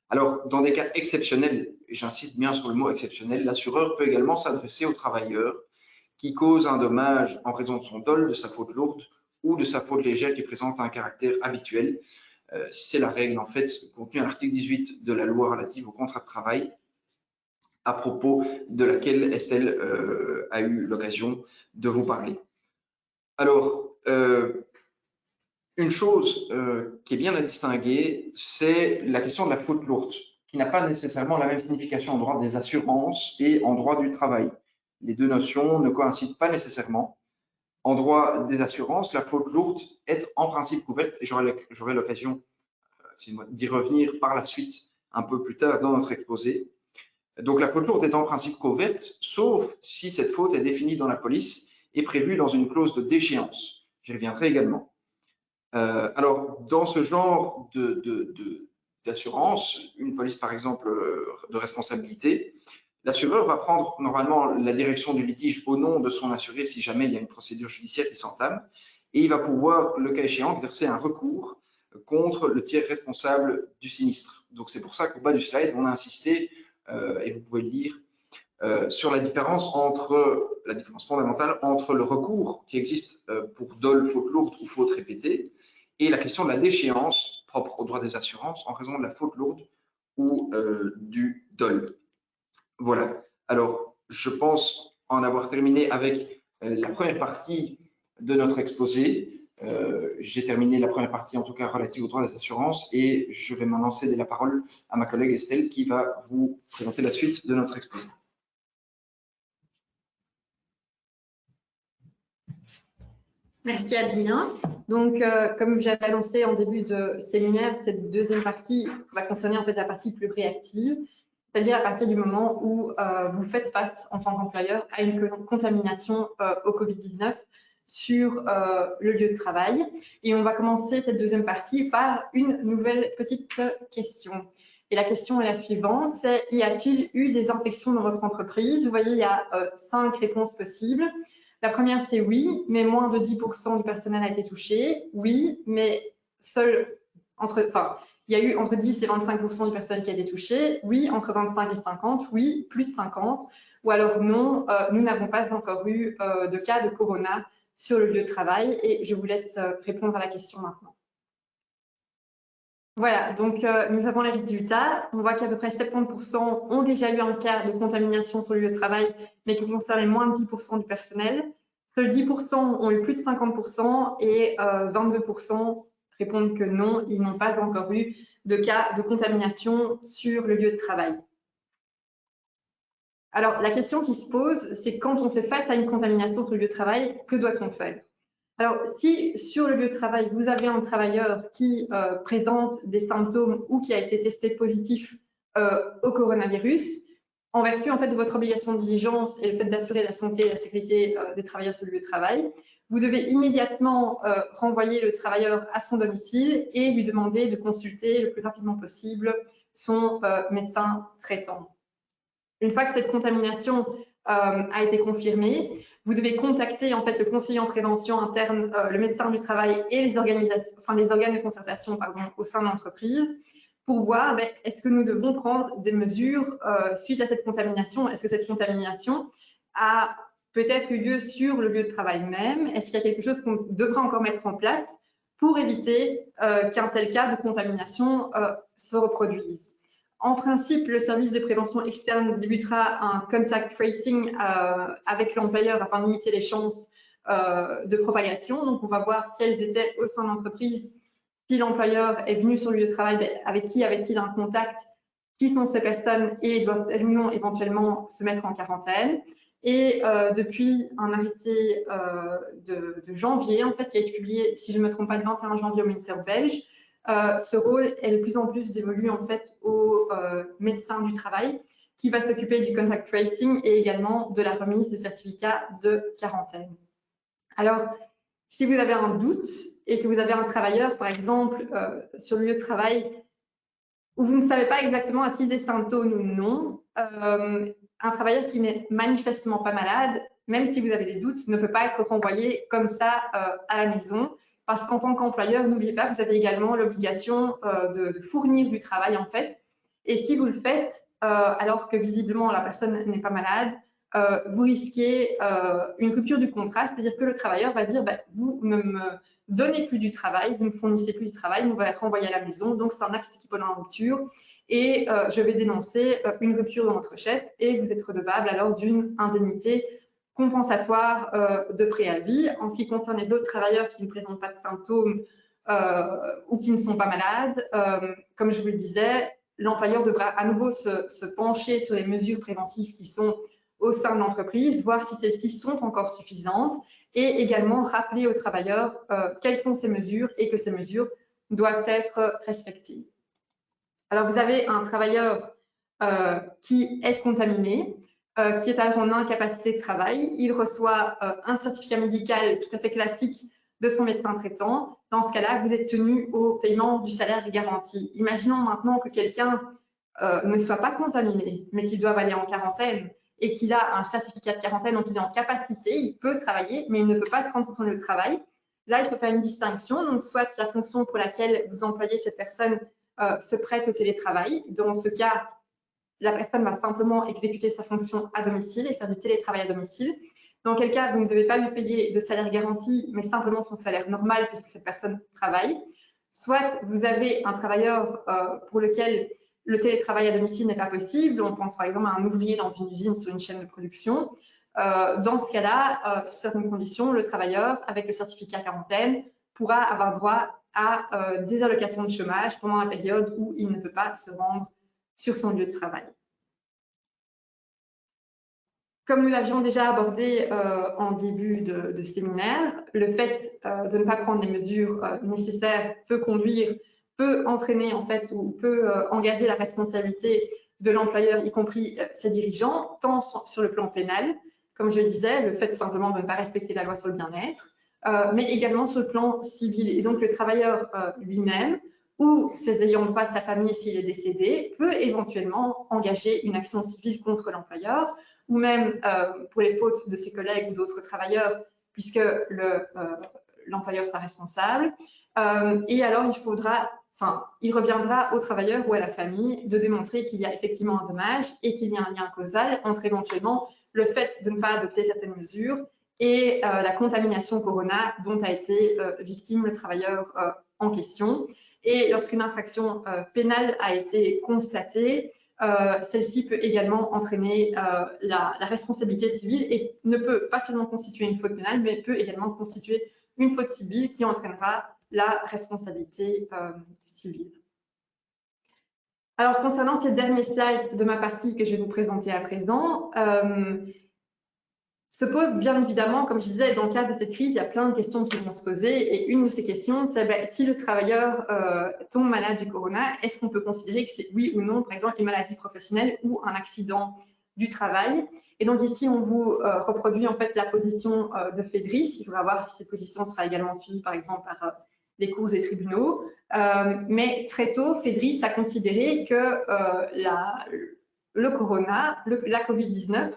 Alors, dans des cas exceptionnels, et j'insiste bien sur le mot exceptionnel, l'assureur peut également s'adresser au travailleur qui cause un dommage en raison de son dol, de sa faute lourde ou de sa faute légère qui présente un caractère habituel. C'est la règle en fait contenue à l'article 18 de la loi relative au contrat de travail, à propos de laquelle Estelle a eu l'occasion de vous parler. Alors, une chose qui est bien à distinguer, c'est la question de la faute lourde, qui n'a pas nécessairement la même signification en droit des assurances et en droit du travail. Les deux notions ne coïncident pas nécessairement. En droit des assurances, la faute lourde est en principe couverte, et j'aurai l'occasion d'y revenir par la suite un peu plus tard dans notre exposé. Donc la faute lourde est en principe couverte, sauf si cette faute est définie dans la police est prévu dans une clause de déchéance. J'y reviendrai également. Alors, dans ce genre d'assurance, une police par exemple de responsabilité, l'assureur va prendre normalement la direction du litige au nom de son assuré si jamais il y a une procédure judiciaire qui s'entame, et il va pouvoir, le cas échéant, exercer un recours contre le tiers responsable du sinistre. Donc c'est pour ça qu'au bas du slide, on a insisté, et vous pouvez le lire, sur la différence fondamentale entre le recours qui existe pour dol, faute lourde ou faute répétée, et la question de la déchéance propre au droit des assurances en raison de la faute lourde ou du dol. Voilà. Alors, je pense en avoir terminé avec la première partie de notre exposé. J'ai terminé la première partie, en tout cas relative au droit des assurances, et je vais maintenant céder la parole à ma collègue Estelle qui va vous présenter la suite de notre exposé. Merci Adrien. Donc, comme j'avais annoncé en début de séminaire, cette deuxième partie va concerner en fait la partie plus réactive, c'est-à-dire à partir du moment où vous faites face en tant qu'employeur à une contamination au Covid-19 sur le lieu de travail. Et on va commencer cette deuxième partie par une nouvelle petite question. Et la question est la suivante, c'est y a-t-il eu des infections dans votre entreprise? Vous voyez, il y a 5 réponses possibles. La première, c'est oui, mais moins de 10% du personnel a été touché. Oui, mais il y a eu entre 10 et 25% du personnel qui a été touché. Oui, entre 25 et 50. Oui, plus de 50. Ou alors non, nous n'avons pas encore eu de cas de corona sur le lieu de travail. Et je vous laisse répondre à la question maintenant. Voilà, donc nous avons les résultats. On voit qu'à peu près 70% ont déjà eu un cas de contamination sur le lieu de travail, mais qui concernait moins de 10% du personnel. Seuls 10% ont eu plus de 50% et 22% répondent que non, ils n'ont pas encore eu de cas de contamination sur le lieu de travail. Alors, la question qui se pose, c'est quand on fait face à une contamination sur le lieu de travail, que doit-on faire? Alors, si sur le lieu de travail, vous avez un travailleur qui présente des symptômes ou qui a été testé positif au coronavirus, en vertu en fait de votre obligation de diligence et le fait d'assurer la santé et la sécurité des travailleurs sur le lieu de travail, vous devez immédiatement renvoyer le travailleur à son domicile et lui demander de consulter le plus rapidement possible son médecin traitant. Une fois que cette contamination a été confirmée, vous devez contacter en fait le conseiller en prévention interne, le médecin du travail et les organes de concertation au sein de l'entreprise pour voir est-ce que nous devons prendre des mesures suite à cette contamination. Est-ce que cette contamination a peut-être eu lieu sur le lieu de travail même? Est-ce qu'il y a quelque chose qu'on devra encore mettre en place pour éviter qu'un tel cas de contamination se reproduise? En principe, le service de prévention externe débutera un contact tracing avec l'employeur afin de limiter les chances de propagation. Donc, on va voir quels étaient au sein de l'entreprise, si l'employeur est venu sur le lieu de travail, avec qui avait-il un contact, qui sont ces personnes et doivent-elles ou non éventuellement se mettre en quarantaine. Et depuis un arrêté de janvier, en fait, qui a été publié, si je ne me trompe pas, le 21 janvier au ministère belge, ce rôle est de plus en plus dévolu en fait au médecin du travail qui va s'occuper du contact tracing et également de la remise des certificats de quarantaine. Alors, si vous avez un doute et que vous avez un travailleur, par exemple, sur le lieu de travail où vous ne savez pas exactement a-t-il des symptômes ou non, un travailleur qui n'est manifestement pas malade, même si vous avez des doutes, ne peut pas être renvoyé comme ça à la maison. Parce qu'en tant qu'employeur, n'oubliez pas, vous avez également l'obligation de fournir du travail en fait. Et si vous le faites, alors que visiblement la personne n'est pas malade, vous risquez une rupture du contrat, c'est-à-dire que le travailleur va dire vous ne me donnez plus du travail, vous ne fournissez plus du travail, vous va être renvoyé à la maison, donc c'est un acte équivalent en rupture et je vais dénoncer une rupture de votre chef et vous êtes redevable alors d'une indemnité compensatoire de préavis. En ce qui concerne les autres travailleurs qui ne présentent pas de symptômes ou qui ne sont pas malades, comme je vous le disais, l'employeur devra à nouveau se pencher sur les mesures préventives qui sont au sein de l'entreprise, voir si celles-ci sont encore suffisantes et également rappeler aux travailleurs quelles sont ces mesures et que ces mesures doivent être respectées. Alors, vous avez un travailleur qui est contaminé. qui est alors en incapacité de travail. Il reçoit un certificat médical tout à fait classique de son médecin traitant. Dans ce cas-là, vous êtes tenu au paiement du salaire garanti. Imaginons maintenant que quelqu'un ne soit pas contaminé, mais qu'il doive aller en quarantaine et qu'il a un certificat de quarantaine, donc il est en capacité, il peut travailler, mais il ne peut pas se rendre sur son lieu de travail. Là, il faut faire une distinction. Donc, soit la fonction pour laquelle vous employez cette personne se prête au télétravail. Dans ce cas, la personne va simplement exécuter sa fonction à domicile et faire du télétravail à domicile. Dans quel cas, vous ne devez pas lui payer de salaire garanti, mais simplement son salaire normal puisque cette personne travaille. Soit vous avez un travailleur pour lequel le télétravail à domicile n'est pas possible. On pense par exemple à un ouvrier dans une usine sur une chaîne de production. Dans ce cas-là, sous certaines conditions, le travailleur, avec le certificat quarantaine, pourra avoir droit à des allocations de chômage pendant la période où il ne peut pas se rendre sur son lieu de travail. Comme nous l'avions déjà abordé en début de séminaire, le fait de ne pas prendre les mesures nécessaires peut entraîner en fait ou peut engager la responsabilité de l'employeur, y compris ses dirigeants, tant sur le plan pénal, comme je le disais, le fait simplement de ne pas respecter la loi sur le bien-être, mais également sur le plan civil. Et donc le travailleur lui-même ou ses ayants droit, sa famille s'il est décédé, peut éventuellement engager une action civile contre l'employeur, ou même pour les fautes de ses collègues ou d'autres travailleurs, puisque l'employeur sera responsable. Et alors, il reviendra au travailleur ou à la famille de démontrer qu'il y a effectivement un dommage et qu'il y a un lien causal entre éventuellement le fait de ne pas adopter certaines mesures et la contamination corona dont a été victime le travailleur en question. Et lorsqu'une infraction pénale a été constatée, celle-ci peut également entraîner la responsabilité civile et ne peut pas seulement constituer une faute pénale, mais peut également constituer une faute civile qui entraînera la responsabilité civile. Alors, concernant ces derniers slides de ma partie que je vais vous présenter à présent, se pose bien évidemment, comme je disais, dans le cadre de cette crise, il y a plein de questions qui vont se poser. Et une de ces questions, c'est si le travailleur tombe malade du corona, est-ce qu'on peut considérer que c'est oui ou non, par exemple, une maladie professionnelle ou un accident du travail? Et donc ici, on vous reproduit en fait la position de FEDRIS. Il faudra voir si cette position sera également suivie, par exemple, par les cours et tribunaux. Mais très tôt, FEDRIS a considéré que le corona, la COVID-19,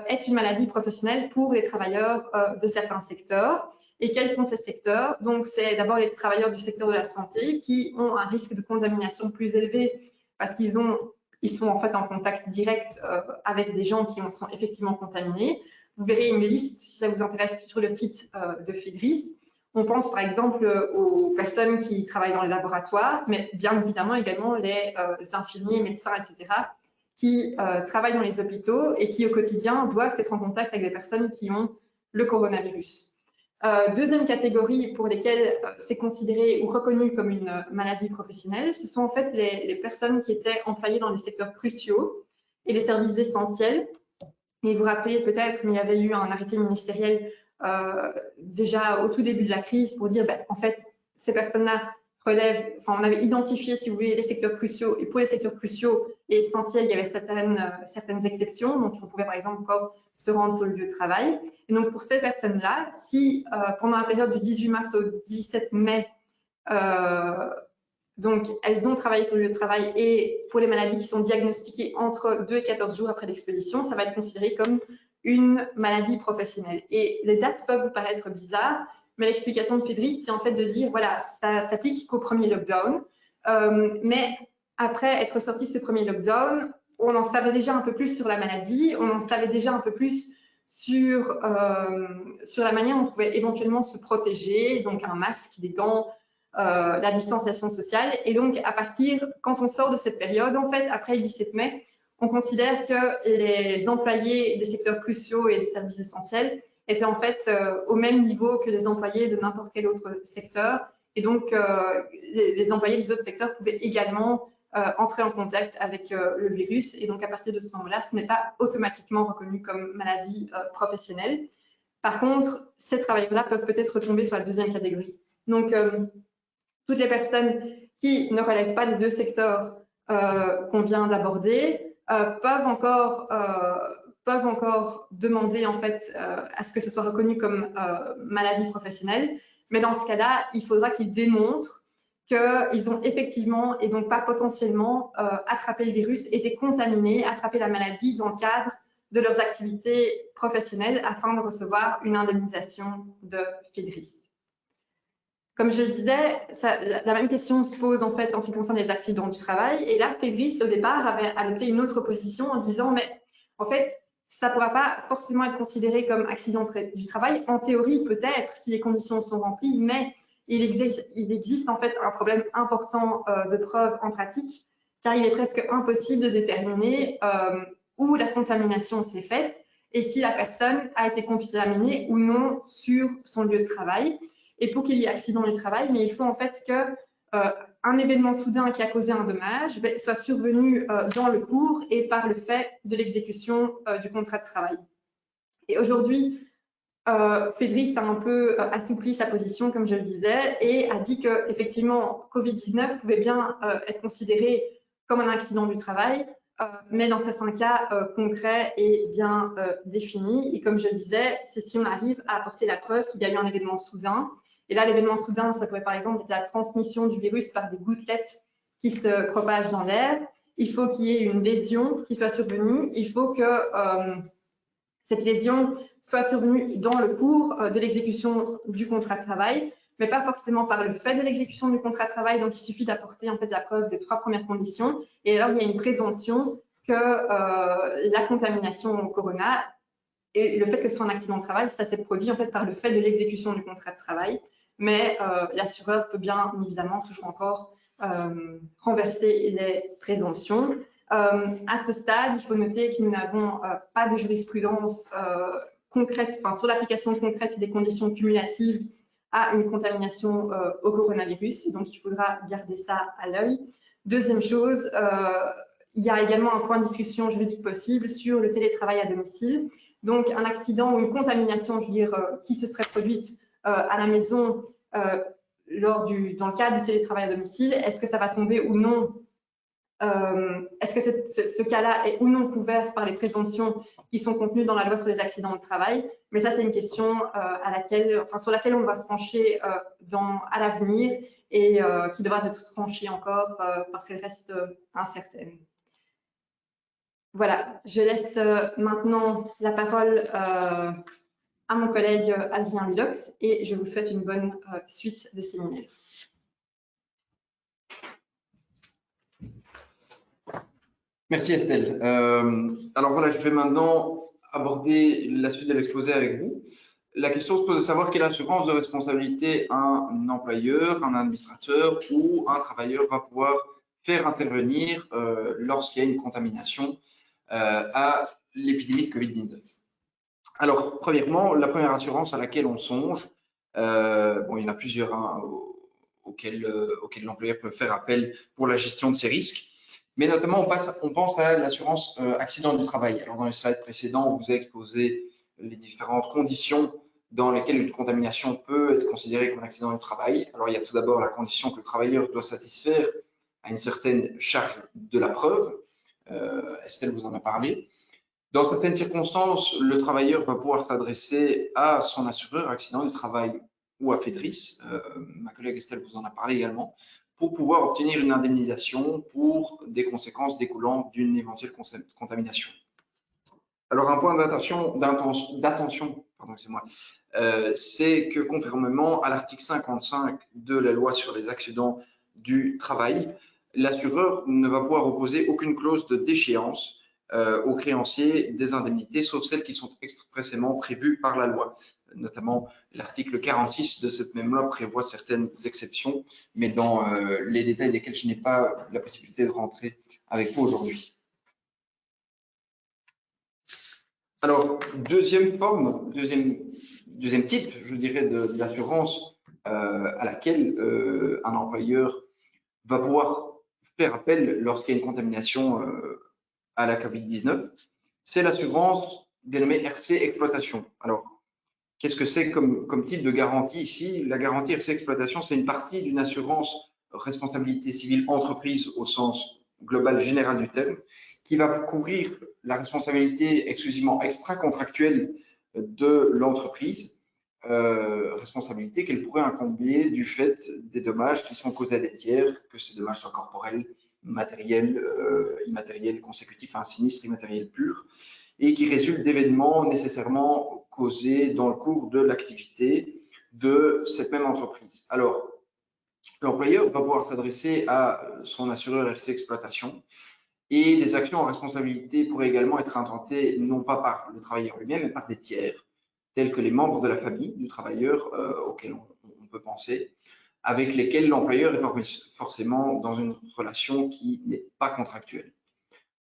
est une maladie professionnelle pour les travailleurs de certains secteurs. Et quels sont ces secteurs? Donc, c'est d'abord les travailleurs du secteur de la santé qui ont un risque de contamination plus élevé parce qu'ils sont en fait en contact direct avec des gens qui sont effectivement contaminés. Vous verrez une liste, si ça vous intéresse, sur le site de FEDRIS. On pense par exemple aux personnes qui travaillent dans les laboratoires, mais bien évidemment également les infirmiers, médecins, etc., qui travaillent dans les hôpitaux et qui au quotidien doivent être en contact avec des personnes qui ont le coronavirus. Deuxième catégorie pour lesquelles c'est considéré ou reconnu comme une maladie professionnelle, ce sont en fait les personnes qui étaient employées dans des secteurs cruciaux et les services essentiels. Et vous vous rappelez peut-être, mais il y avait eu un arrêté ministériel déjà au tout début de la crise pour dire, en fait, ces personnes-là on avait identifié, si vous voulez, les secteurs cruciaux, et pour les secteurs cruciaux et essentiels, il y avait certaines exceptions, donc on pouvait par exemple encore se rendre sur le lieu de travail. Et donc pour ces personnes-là, si pendant la période du 18 mars au 17 mai, donc elles ont travaillé sur le lieu de travail, et pour les maladies qui sont diagnostiquées entre 2 et 14 jours après l'exposition, ça va être considéré comme une maladie professionnelle. Et les dates peuvent vous paraître bizarres, mais l'explication de FEDRIS, c'est en fait de dire, voilà, ça s'applique qu'au premier lockdown, mais après être sorti de ce premier lockdown, on en savait déjà un peu plus sur la maladie, on en savait déjà un peu plus sur la manière dont on pouvait éventuellement se protéger, donc un masque, des gants, la distanciation sociale. Et donc, quand on sort de cette période, en fait, après le 17 mai, on considère que les employés des secteurs cruciaux et des services essentiels étaient en fait au même niveau que les employés de n'importe quel autre secteur. Et donc, les employés des autres secteurs pouvaient également entrer en contact avec le virus. Et donc, à partir de ce moment-là, ce n'est pas automatiquement reconnu comme maladie professionnelle. Par contre, ces travailleurs-là peuvent peut-être retomber sur la deuxième catégorie. Donc, toutes les personnes qui ne relèvent pas des deux secteurs qu'on vient d'aborder peuvent encore peuvent encore demander en fait à ce que ce soit reconnu comme maladie professionnelle. Mais dans ce cas-là, il faudra qu'ils démontrent qu'ils ont effectivement et donc pas potentiellement attrapé le virus, été contaminés, attrapé la maladie dans le cadre de leurs activités professionnelles afin de recevoir une indemnisation de FEDRIS. Comme je le disais, la même question se pose en fait en ce qui concerne les accidents du travail. Et là, FEDRIS, au départ, avait adopté une autre position en disant, mais en fait, ça ne pourra pas forcément être considéré comme accident du travail. En théorie, peut-être, si les conditions sont remplies, mais il existe en fait un problème important de preuve en pratique, car il est presque impossible de déterminer où la contamination s'est faite et si la personne a été contaminée ou non sur son lieu de travail. Et pour qu'il y ait accident du travail, mais il faut en fait qu'un événement soudain qui a causé un dommage soit survenu dans le cours et par le fait de l'exécution du contrat de travail. Et aujourd'hui, FEDRIS a un peu assoupli sa position, comme je le disais, et a dit qu'effectivement, Covid-19 pouvait bien être considéré comme un accident du travail, mais dans certains cas concrets et bien définis. Et comme je le disais, c'est si on arrive à apporter la preuve qu'il y a eu un événement soudain. Et là, l'événement soudain, ça pourrait par exemple être la transmission du virus par des gouttelettes qui se propagent dans l'air. Il faut qu'il y ait une lésion qui soit survenue. Il faut que cette lésion soit survenue dans le cours de l'exécution du contrat de travail, mais pas forcément par le fait de l'exécution du contrat de travail. Donc, il suffit d'apporter en fait la preuve des 3 premières conditions. Et alors, il y a une présomption que la contamination au corona et le fait que ce soit un accident de travail, ça s'est produit en fait par le fait de l'exécution du contrat de travail. Mais l'assureur peut bien évidemment toujours encore renverser les présomptions. À ce stade, il faut noter que nous n'avons pas de jurisprudence concrète, enfin, sur l'application concrète des conditions cumulatives à une contamination au coronavirus. Donc, il faudra garder ça à l'œil. Deuxième chose, il y a également un point de discussion juridique possible sur le télétravail à domicile. Donc, un accident ou une contamination, je veux dire, qui se serait produite à la maison dans le cadre du télétravail à domicile, est-ce que ça va tomber ou non est-ce que ce cas-là est ou non couvert par les présomptions qui sont contenues dans la loi sur les accidents de travail? Mais ça, c'est une question sur laquelle on va se pencher à l'avenir et qui devra être tranchée encore parce qu'elle reste incertaine. Voilà, je laisse maintenant la parole à mon collègue Adrien Milox et je vous souhaite une bonne suite de séminaire. Merci Estelle. Alors voilà, je vais maintenant aborder la suite de l'exposé avec vous. La question se pose de savoir quelle assurance de responsabilité un employeur, un administrateur ou un travailleur va pouvoir faire intervenir lorsqu'il y a une contamination à l'épidémie de Covid-19. Alors, premièrement, la première assurance à laquelle on songe, bon, il y en a plusieurs auxquelles l'employeur peut faire appel pour la gestion de ces risques. Mais notamment, on pense à l'assurance accident du travail. Alors, dans les slides précédents, on vous a exposé les différentes conditions dans lesquelles une contamination peut être considérée comme un accident du travail. Alors, il y a tout d'abord la condition que le travailleur doit satisfaire à une certaine charge de la preuve. Estelle vous en a parlé. Dans certaines circonstances, le travailleur va pouvoir s'adresser à son assureur accident du travail ou à FEDRIS. Ma collègue Estelle vous en a parlé également, pour pouvoir obtenir une indemnisation pour des conséquences découlant d'une éventuelle contamination. Alors, un point d'attention, c'est que conformément à l'article 55 de la loi sur les accidents du travail, l'assureur ne va pouvoir opposer aucune clause de déchéance aux créanciers des indemnités, sauf celles qui sont expressément prévues par la loi. Notamment, l'article 46 de cette même loi prévoit certaines exceptions, mais dans les détails desquels je n'ai pas la possibilité de rentrer avec vous aujourd'hui. Alors, deuxième type, je dirais, d'assurance à laquelle un employeur va pouvoir faire appel lorsqu'il y a une contamination à la Covid-19, c'est l'assurance dénommée RC Exploitation. Alors, qu'est-ce que c'est comme type de garantie ici? La garantie RC Exploitation, c'est une partie d'une assurance responsabilité civile entreprise au sens global général du terme, qui va couvrir la responsabilité exclusivement extra-contractuelle de l'entreprise, responsabilité qu'elle pourrait incomber du fait des dommages qui sont causés à des tiers, que ces dommages soient corporels, matériels, immatériels, consécutifs à un sinistre immatériel pur, et qui résultent d'événements nécessairement causés dans le cours de l'activité de cette même entreprise. Alors, l'employeur va pouvoir s'adresser à son assureur RC Exploitation et des actions en responsabilité pourraient également être intentées non pas par le travailleur lui-même, mais par des tiers, tels que les membres de la famille du travailleur auxquels on peut penser, avec lesquels l'employeur est forcément dans une relation qui n'est pas contractuelle.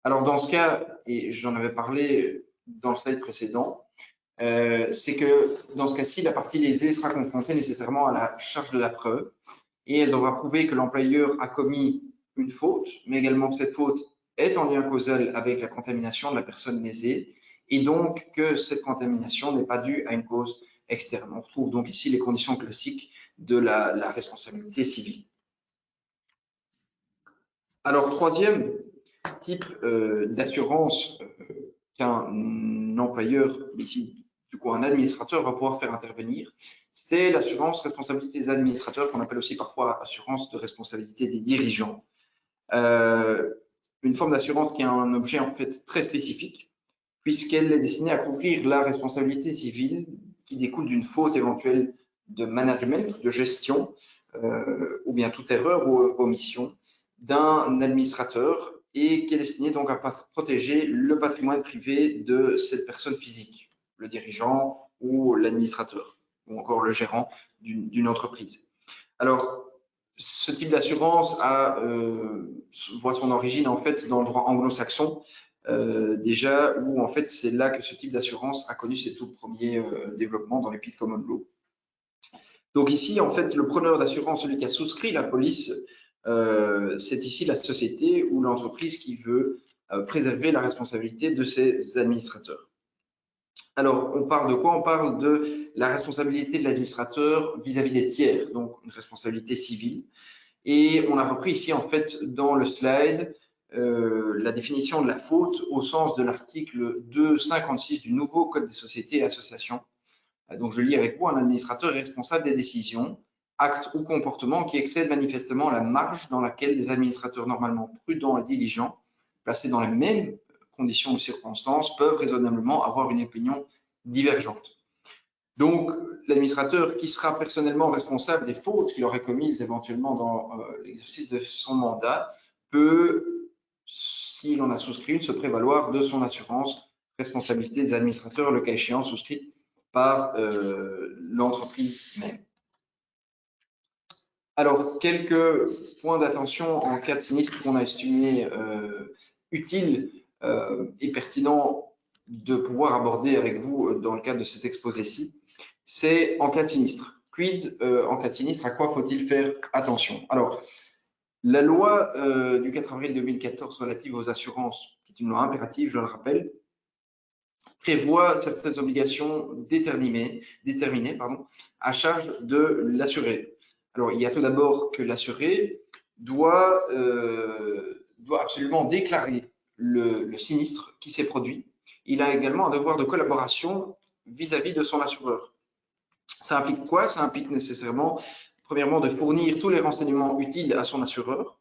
Alors dans ce cas, et j'en avais parlé dans le slide précédent, c'est que dans ce cas-ci, la partie lésée sera confrontée nécessairement à la charge de la preuve et elle devra prouver que l'employeur a commis une faute, mais également que cette faute est en lien causal avec la contamination de la personne lésée et donc que cette contamination n'est pas due à une cause externe. On retrouve donc ici les conditions classiques de la responsabilité civile. Alors, troisième type d'assurance qu'un employeur, ici du coup un administrateur, va pouvoir faire intervenir, c'est l'assurance responsabilité des administrateurs, qu'on appelle aussi parfois assurance de responsabilité des dirigeants. Une forme d'assurance qui a un objet en fait très spécifique, puisqu'elle est destinée à couvrir la responsabilité civile qui découle d'une faute éventuelle de management, de gestion, ou bien toute erreur ou omission d'un administrateur et qui est destinée donc à protéger le patrimoine privé de cette personne physique, le dirigeant ou l'administrateur, ou encore le gérant d'une entreprise. Alors, ce type d'assurance voit son origine en fait dans le droit anglo-saxon, déjà où en fait c'est là que ce type d'assurance a connu ses tout premiers développements dans les pays de common law. Donc ici en fait le preneur d'assurance, celui qui a souscrit la police, c'est ici la société ou l'entreprise qui veut préserver la responsabilité de ses administrateurs. Alors, on parle de quoi? On parle de la responsabilité de l'administrateur vis-à-vis des tiers, donc une responsabilité civile. Et on a repris ici, en fait, dans le slide, la définition de la faute au sens de l'article 256 du nouveau Code des sociétés et associations. Donc, je lis avec vous, un administrateur est responsable des décisions, actes ou comportements qui excèdent manifestement la marge dans laquelle des administrateurs normalement prudents et diligents, placés dans les mêmes conditions ou circonstances, peuvent raisonnablement avoir une opinion divergente. Donc, l'administrateur qui sera personnellement responsable des fautes qu'il aurait commises éventuellement dans l'exercice de son mandat peut, s'il en a souscrit une, se prévaloir de son assurance responsabilité des administrateurs, le cas échéant souscrite par l'entreprise même. Alors, quelques points d'attention en cas de sinistre qu'on a estimé utile et pertinent de pouvoir aborder avec vous dans le cadre de cet exposé-ci, c'est en cas de sinistre. Quid en cas de sinistre, à quoi faut-il faire attention? Alors, la loi du 4 avril 2014 relative aux assurances, qui est une loi impérative, je le rappelle, prévoit certaines obligations déterminées à charge de l'assuré. Alors, il y a tout d'abord que l'assuré doit absolument déclarer le sinistre qui s'est produit. Il a également un devoir de collaboration vis-à-vis de son assureur. Ça implique quoi? Ça implique nécessairement, premièrement, de fournir tous les renseignements utiles à son assureur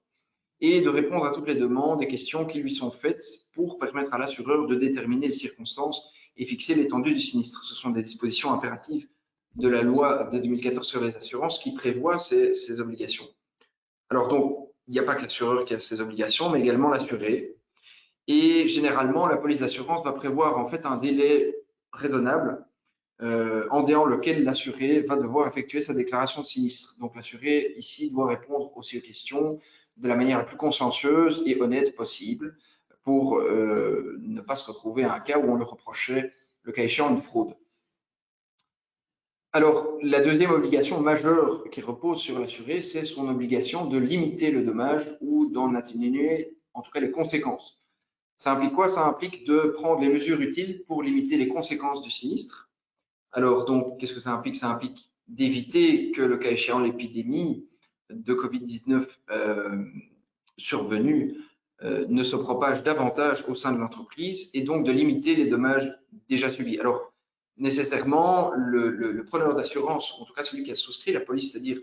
et de répondre à toutes les demandes et questions qui lui sont faites pour permettre à l'assureur de déterminer les circonstances et fixer l'étendue du sinistre. Ce sont des dispositions impératives de la loi de 2014 sur les assurances qui prévoit ces obligations. Alors donc, il n'y a pas que l'assureur qui a ces obligations, mais également l'assuré. Et généralement, la police d'assurance va prévoir en fait un délai raisonnable en dehors lequel l'assuré va devoir effectuer sa déclaration de sinistre. Donc l'assuré ici doit répondre aussi aux questions de la manière la plus consciencieuse et honnête possible pour ne pas se retrouver à un cas où on lui reprochait, le cas échéant, une fraude. Alors, la deuxième obligation majeure qui repose sur l'assuré, c'est son obligation de limiter le dommage ou d'en atténuer, en tout cas, les conséquences. Ça implique quoi? Ça implique de prendre les mesures utiles pour limiter les conséquences du sinistre. Alors, donc, qu'est-ce que ça implique? Ça implique d'éviter que, le cas échéant, l'épidémie de Covid-19 survenue ne se propage davantage au sein de l'entreprise et donc de limiter les dommages déjà subis. Alors, nécessairement, le preneur d'assurance, en tout cas celui qui a souscrit la police, c'est-à-dire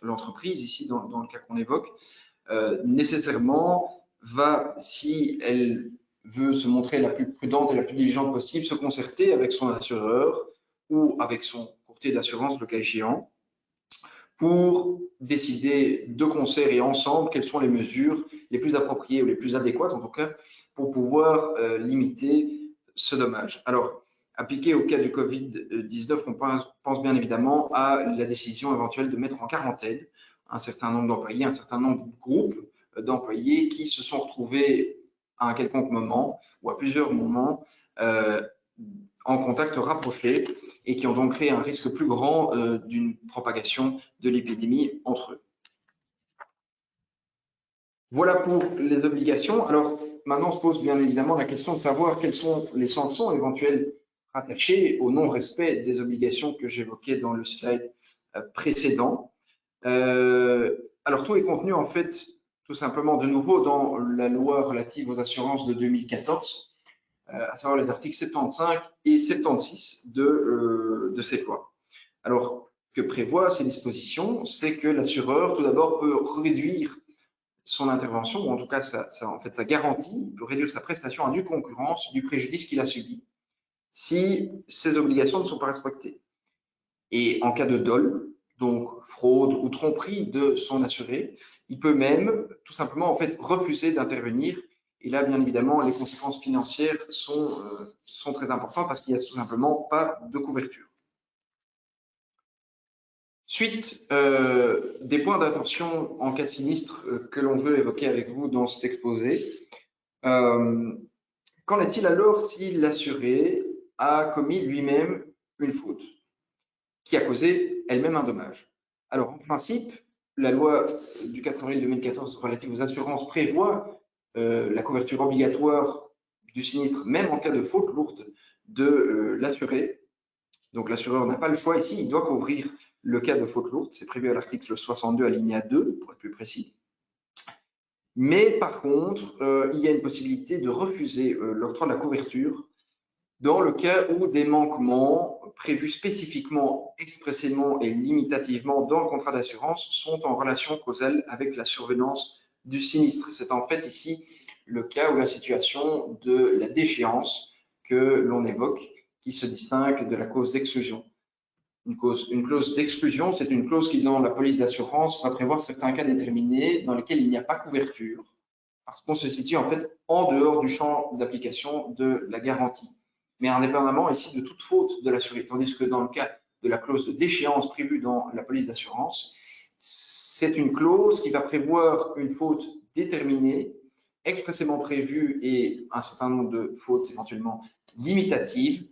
l'entreprise, ici dans le cas qu'on évoque, nécessairement va, si elle veut se montrer la plus prudente et la plus diligente possible, se concerter avec son assureur ou avec son courtier d'assurance, le cas échéant, pour décider de concert et ensemble quelles sont les mesures les plus appropriées ou les plus adéquates, en tout cas, pour pouvoir limiter ce dommage. Alors, appliqué au cas du Covid-19, on pense bien évidemment à la décision éventuelle de mettre en quarantaine un certain nombre d'employés, un certain nombre de groupes d'employés qui se sont retrouvés à un quelconque moment ou à plusieurs moments en contact rapproché et qui ont donc créé un risque plus grand d'une propagation de l'épidémie entre eux. Voilà pour les obligations. Alors maintenant, on se pose bien évidemment la question de savoir quelles sont les sanctions éventuelles rattachées au non-respect des obligations que j'évoquais dans le slide précédent. Alors tout est contenu en fait tout simplement de nouveau dans la loi relative aux assurances de 2014, à savoir les articles 75 et 76 de cette loi. Alors, que prévoient ces dispositions? C'est que l'assureur, tout d'abord, peut réduire son intervention, ou en tout cas sa garantie, il peut réduire sa prestation à due concurrence du préjudice qu'il a subi si ses obligations ne sont pas respectées. Et en cas de dol, donc fraude ou tromperie de son assuré, il peut même tout simplement en fait refuser d'intervenir. Et là, bien évidemment, les conséquences financières sont très importantes parce qu'il n'y a tout simplement pas de couverture. Suite des points d'attention en cas de sinistre que l'on veut évoquer avec vous dans cet exposé. Qu'en est-il alors si l'assuré a commis lui-même une faute qui a causé elle-même un dommage? Alors, en principe, la loi du 4 avril 2014 relative aux assurances prévoit la couverture obligatoire du sinistre, même en cas de faute lourde de l'assuré. Donc, l'assureur n'a pas le choix ici, il doit couvrir le cas de faute lourde. C'est prévu à l'article 62, alinéa 2, pour être plus précis. Mais par contre, il y a une possibilité de refuser l'octroi de la couverture dans le cas où des manquements prévus spécifiquement, expressément et limitativement dans le contrat d'assurance sont en relation causale avec la survenance du sinistre. C'est en fait ici le cas où la situation de la déchéance que l'on évoque, qui se distingue de la cause d'exclusion. Une clause d'exclusion, c'est une clause qui, dans la police d'assurance, va prévoir certains cas déterminés dans lesquels il n'y a pas couverture, parce qu'on se situe en fait en dehors du champ d'application de la garantie. Mais indépendamment ici de toute faute de l'assuré, tandis que dans le cas de la clause de déchéance prévue dans la police d'assurance, c'est une clause qui va prévoir une faute déterminée, expressément prévue et un certain nombre de fautes éventuellement limitatives,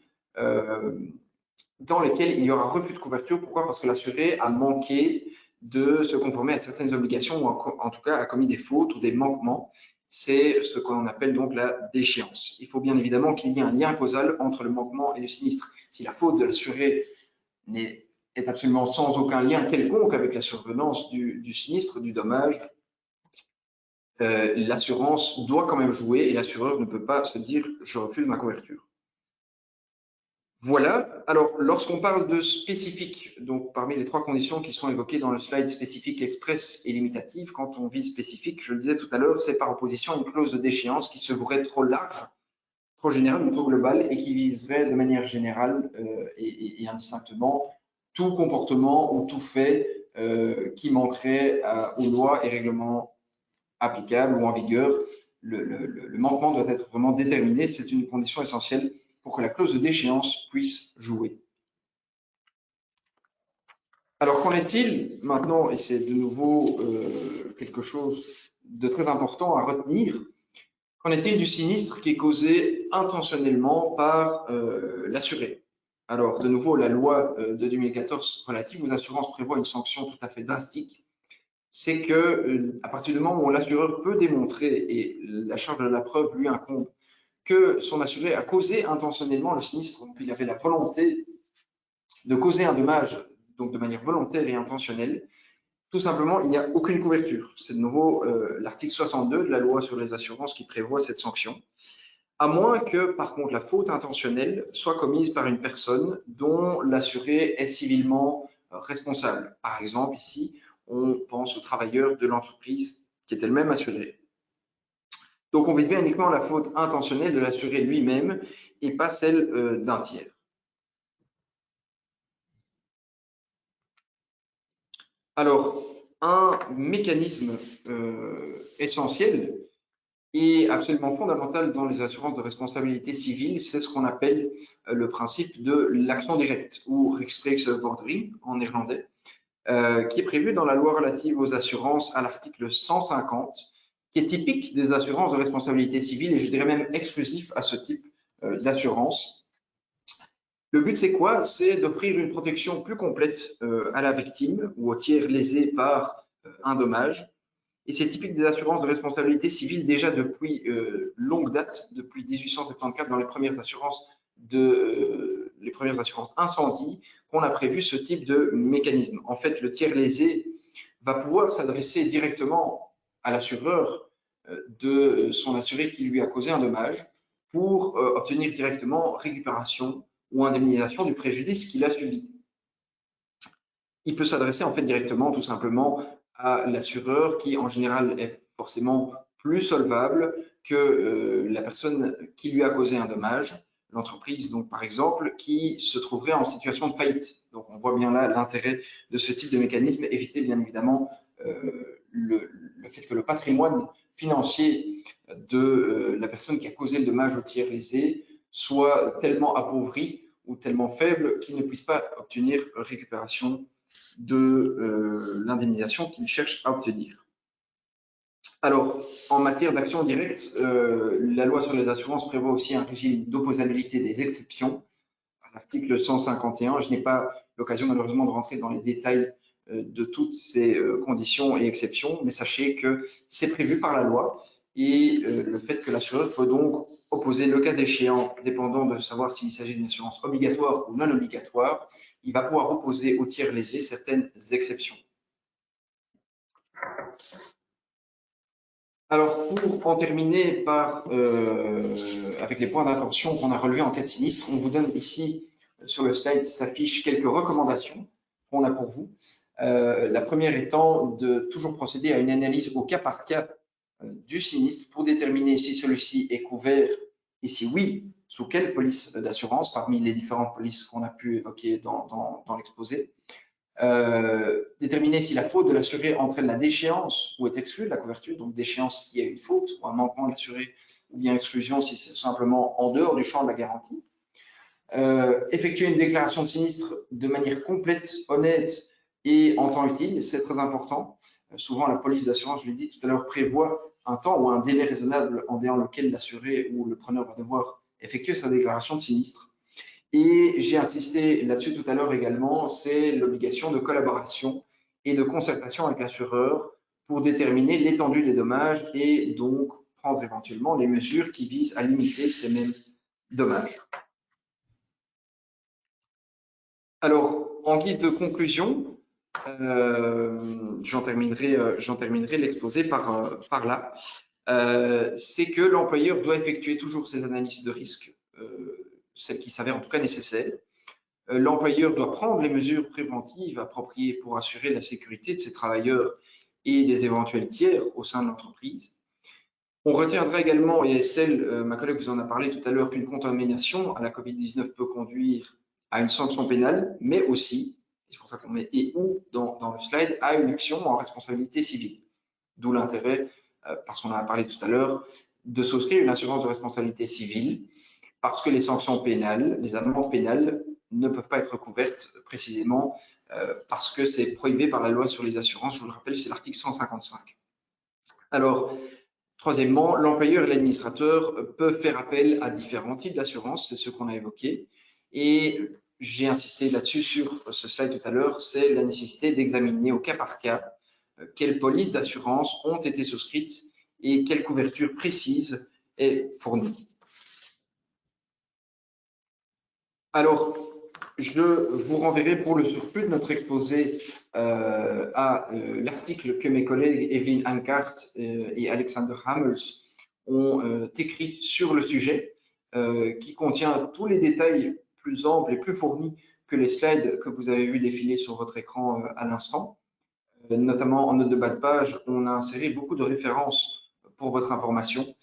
dans lesquelles il y aura refus de couverture. Pourquoi? Parce que l'assuré a manqué de se conformer à certaines obligations ou en tout cas a commis des fautes ou des manquements. C'est ce que l'on appelle donc la déchéance. Il faut bien évidemment qu'il y ait un lien causal entre le manquement et le sinistre. Si la faute de l'assuré est absolument sans aucun lien quelconque avec la survenance du sinistre, du dommage, l'assurance doit quand même jouer et l'assureur ne peut pas se dire « je refuse ma couverture ». Voilà. Alors, lorsqu'on parle de spécifique, donc parmi les trois conditions qui sont évoquées dans le slide spécifique, express et limitative, quand on vise spécifique, je le disais tout à l'heure, c'est par opposition à une clause de déchéance qui serait trop large, trop générale ou trop globale et qui viserait de manière générale et indistinctement tout comportement ou tout fait qui manquerait aux lois et règlements applicables ou en vigueur. Le manquement doit être vraiment déterminé. C'est une condition essentielle pour que la clause de déchéance puisse jouer. Alors, qu'en est-il maintenant, et c'est de nouveau quelque chose de très important à retenir, qu'en est-il du sinistre qui est causé intentionnellement par l'assuré? Alors, de nouveau, la loi de 2014 relative aux assurances prévoit une sanction tout à fait drastique. C'est que à partir du moment où l'assureur peut démontrer, et la charge de la preuve lui incombe, que son assuré a causé intentionnellement le sinistre, donc il avait la volonté de causer un dommage, donc de manière volontaire et intentionnelle, Tout simplement, il n'y a aucune couverture. C'est de nouveau l'article 62 de la loi sur les assurances qui prévoit cette sanction, à moins que, par contre, la faute intentionnelle soit commise par une personne dont l'assuré est civilement responsable. Par exemple, ici, on pense aux travailleurs de l'entreprise qui est elle-même assurée. Donc, on vise bien uniquement la faute intentionnelle de l'assuré lui-même et pas celle d'un tiers. Alors, un mécanisme essentiel et absolument fondamental dans les assurances de responsabilité civile, c'est ce qu'on appelle le principe de l'action directe ou rechtsstreeksvordering en néerlandais, qui est prévu dans la loi relative aux assurances à l'article 150, qui est typique des assurances de responsabilité civile et je dirais même exclusif à ce type d'assurance. Le but, c'est quoi? C'est d'offrir une protection plus complète à la victime ou au tiers lésé par un dommage. Et c'est typique des assurances de responsabilité civile déjà depuis longue date, depuis 1874, dans les premières assurances incendie, qu'on a prévu ce type de mécanisme. En fait, le tiers lésé va pouvoir s'adresser directement à l'assureur de son assuré qui lui a causé un dommage pour obtenir directement récupération ou indemnisation du préjudice qu'il a subi. Il peut s'adresser en fait directement, tout simplement, à l'assureur qui, en général, est forcément plus solvable que la personne qui lui a causé un dommage, l'entreprise, donc par exemple, qui se trouverait en situation de faillite. Donc, on voit bien là l'intérêt de ce type de mécanisme, éviter bien évidemment le fait que le patrimoine financier de la personne qui a causé le dommage au tiers lésé soit tellement appauvri ou tellement faible qu'il ne puisse pas obtenir récupération de l'indemnisation qu'il cherche à obtenir. Alors, en matière d'action directe, la loi sur les assurances prévoit aussi un régime d'opposabilité des exceptions. À l'article 151, je n'ai pas l'occasion malheureusement de rentrer dans les détails de toutes ces conditions et exceptions, mais sachez que c'est prévu par la loi et le fait que l'assureur peut donc opposer le cas échéant, dépendant de savoir s'il s'agit d'une assurance obligatoire ou non obligatoire, il va pouvoir opposer au tiers lésé certaines exceptions. Alors, pour en terminer avec les points d'attention qu'on a relevés en cas de sinistre, on vous donne ici, sur le slide, s'affichent quelques recommandations qu'on a pour vous. La première étant de toujours procéder à une analyse au cas par cas du sinistre pour déterminer si celui-ci est couvert et si oui, sous quelle police d'assurance parmi les différentes polices qu'on a pu évoquer dans l'exposé. Déterminer si la faute de l'assuré entraîne la déchéance ou est exclue de la couverture, donc déchéance s'il y a une faute ou un manquement de l'assuré, ou bien exclusion si c'est simplement en dehors du champ de la garantie. Effectuer une déclaration de sinistre de manière complète, honnête et en temps utile, c'est très important. Souvent, la police d'assurance, je l'ai dit tout à l'heure, prévoit un temps ou un délai raisonnable en dehors lequel l'assuré ou le preneur va devoir effectuer sa déclaration de sinistre. Et j'ai insisté là-dessus tout à l'heure également, c'est l'obligation de collaboration et de concertation avec l'assureur pour déterminer l'étendue des dommages et donc prendre éventuellement les mesures qui visent à limiter ces mêmes dommages. Alors, en guise de conclusion, j'en terminerai l'exposé par là. C'est que l'employeur doit effectuer toujours ses analyses de risque, celles qui s'avèrent en tout cas nécessaires. L'employeur doit prendre les mesures préventives appropriées pour assurer la sécurité de ses travailleurs et des éventuels tiers au sein de l'entreprise. On retiendra également, et Estelle, ma collègue vous en a parlé tout à l'heure, qu'une contamination à la COVID-19 peut conduire à une sanction pénale, mais aussi, c'est pour ça qu'on met et ou dans le slide, à une action en responsabilité civile. D'où l'intérêt, parce qu'on en a parlé tout à l'heure, de souscrire une assurance de responsabilité civile, parce que les sanctions pénales, les amendes pénales ne peuvent pas être couvertes précisément parce que c'est prohibé par la loi sur les assurances. Je vous le rappelle, c'est l'article 155. Alors, troisièmement, l'employeur et l'administrateur peuvent faire appel à différents types d'assurances, c'est ce qu'on a évoqué. Et j'ai insisté là-dessus sur ce slide tout à l'heure, c'est la nécessité d'examiner au cas par cas quelles polices d'assurance ont été souscrites et quelle couverture précise est fournie. Alors, Je vous renverrai pour le surplus de notre exposé à l'article que mes collègues Evelyn Ankart et Alexander Hamels ont écrit sur le sujet, qui contient tous les détails plus amples et plus fournis que les slides que vous avez vu défiler sur votre écran à l'instant. Notamment en note de bas de page, on a inséré beaucoup de références pour votre information.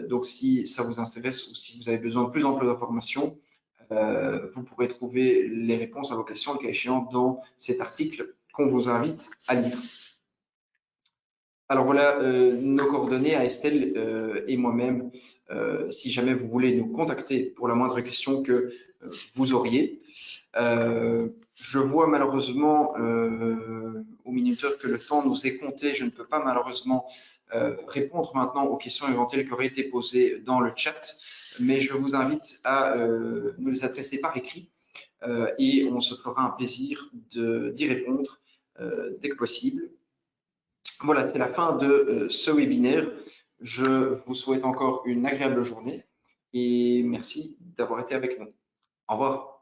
Donc, si ça vous intéresse ou si vous avez besoin de plus amples d'informations, vous pourrez trouver les réponses à vos questions, le cas échéant, dans cet article qu'on vous invite à lire. Alors voilà nos coordonnées à Estelle et moi-même, si jamais vous voulez nous contacter pour la moindre question que vous auriez. Je vois malheureusement au minuteur que le temps nous est compté. Je ne peux pas malheureusement répondre maintenant aux questions éventuelles qui auraient été posées dans le chat, mais je vous invite à nous les adresser par écrit et on se fera un plaisir d'y répondre dès que possible. Voilà, c'est la fin de ce webinaire. Je vous souhaite encore une agréable journée et merci d'avoir été avec nous. Au revoir.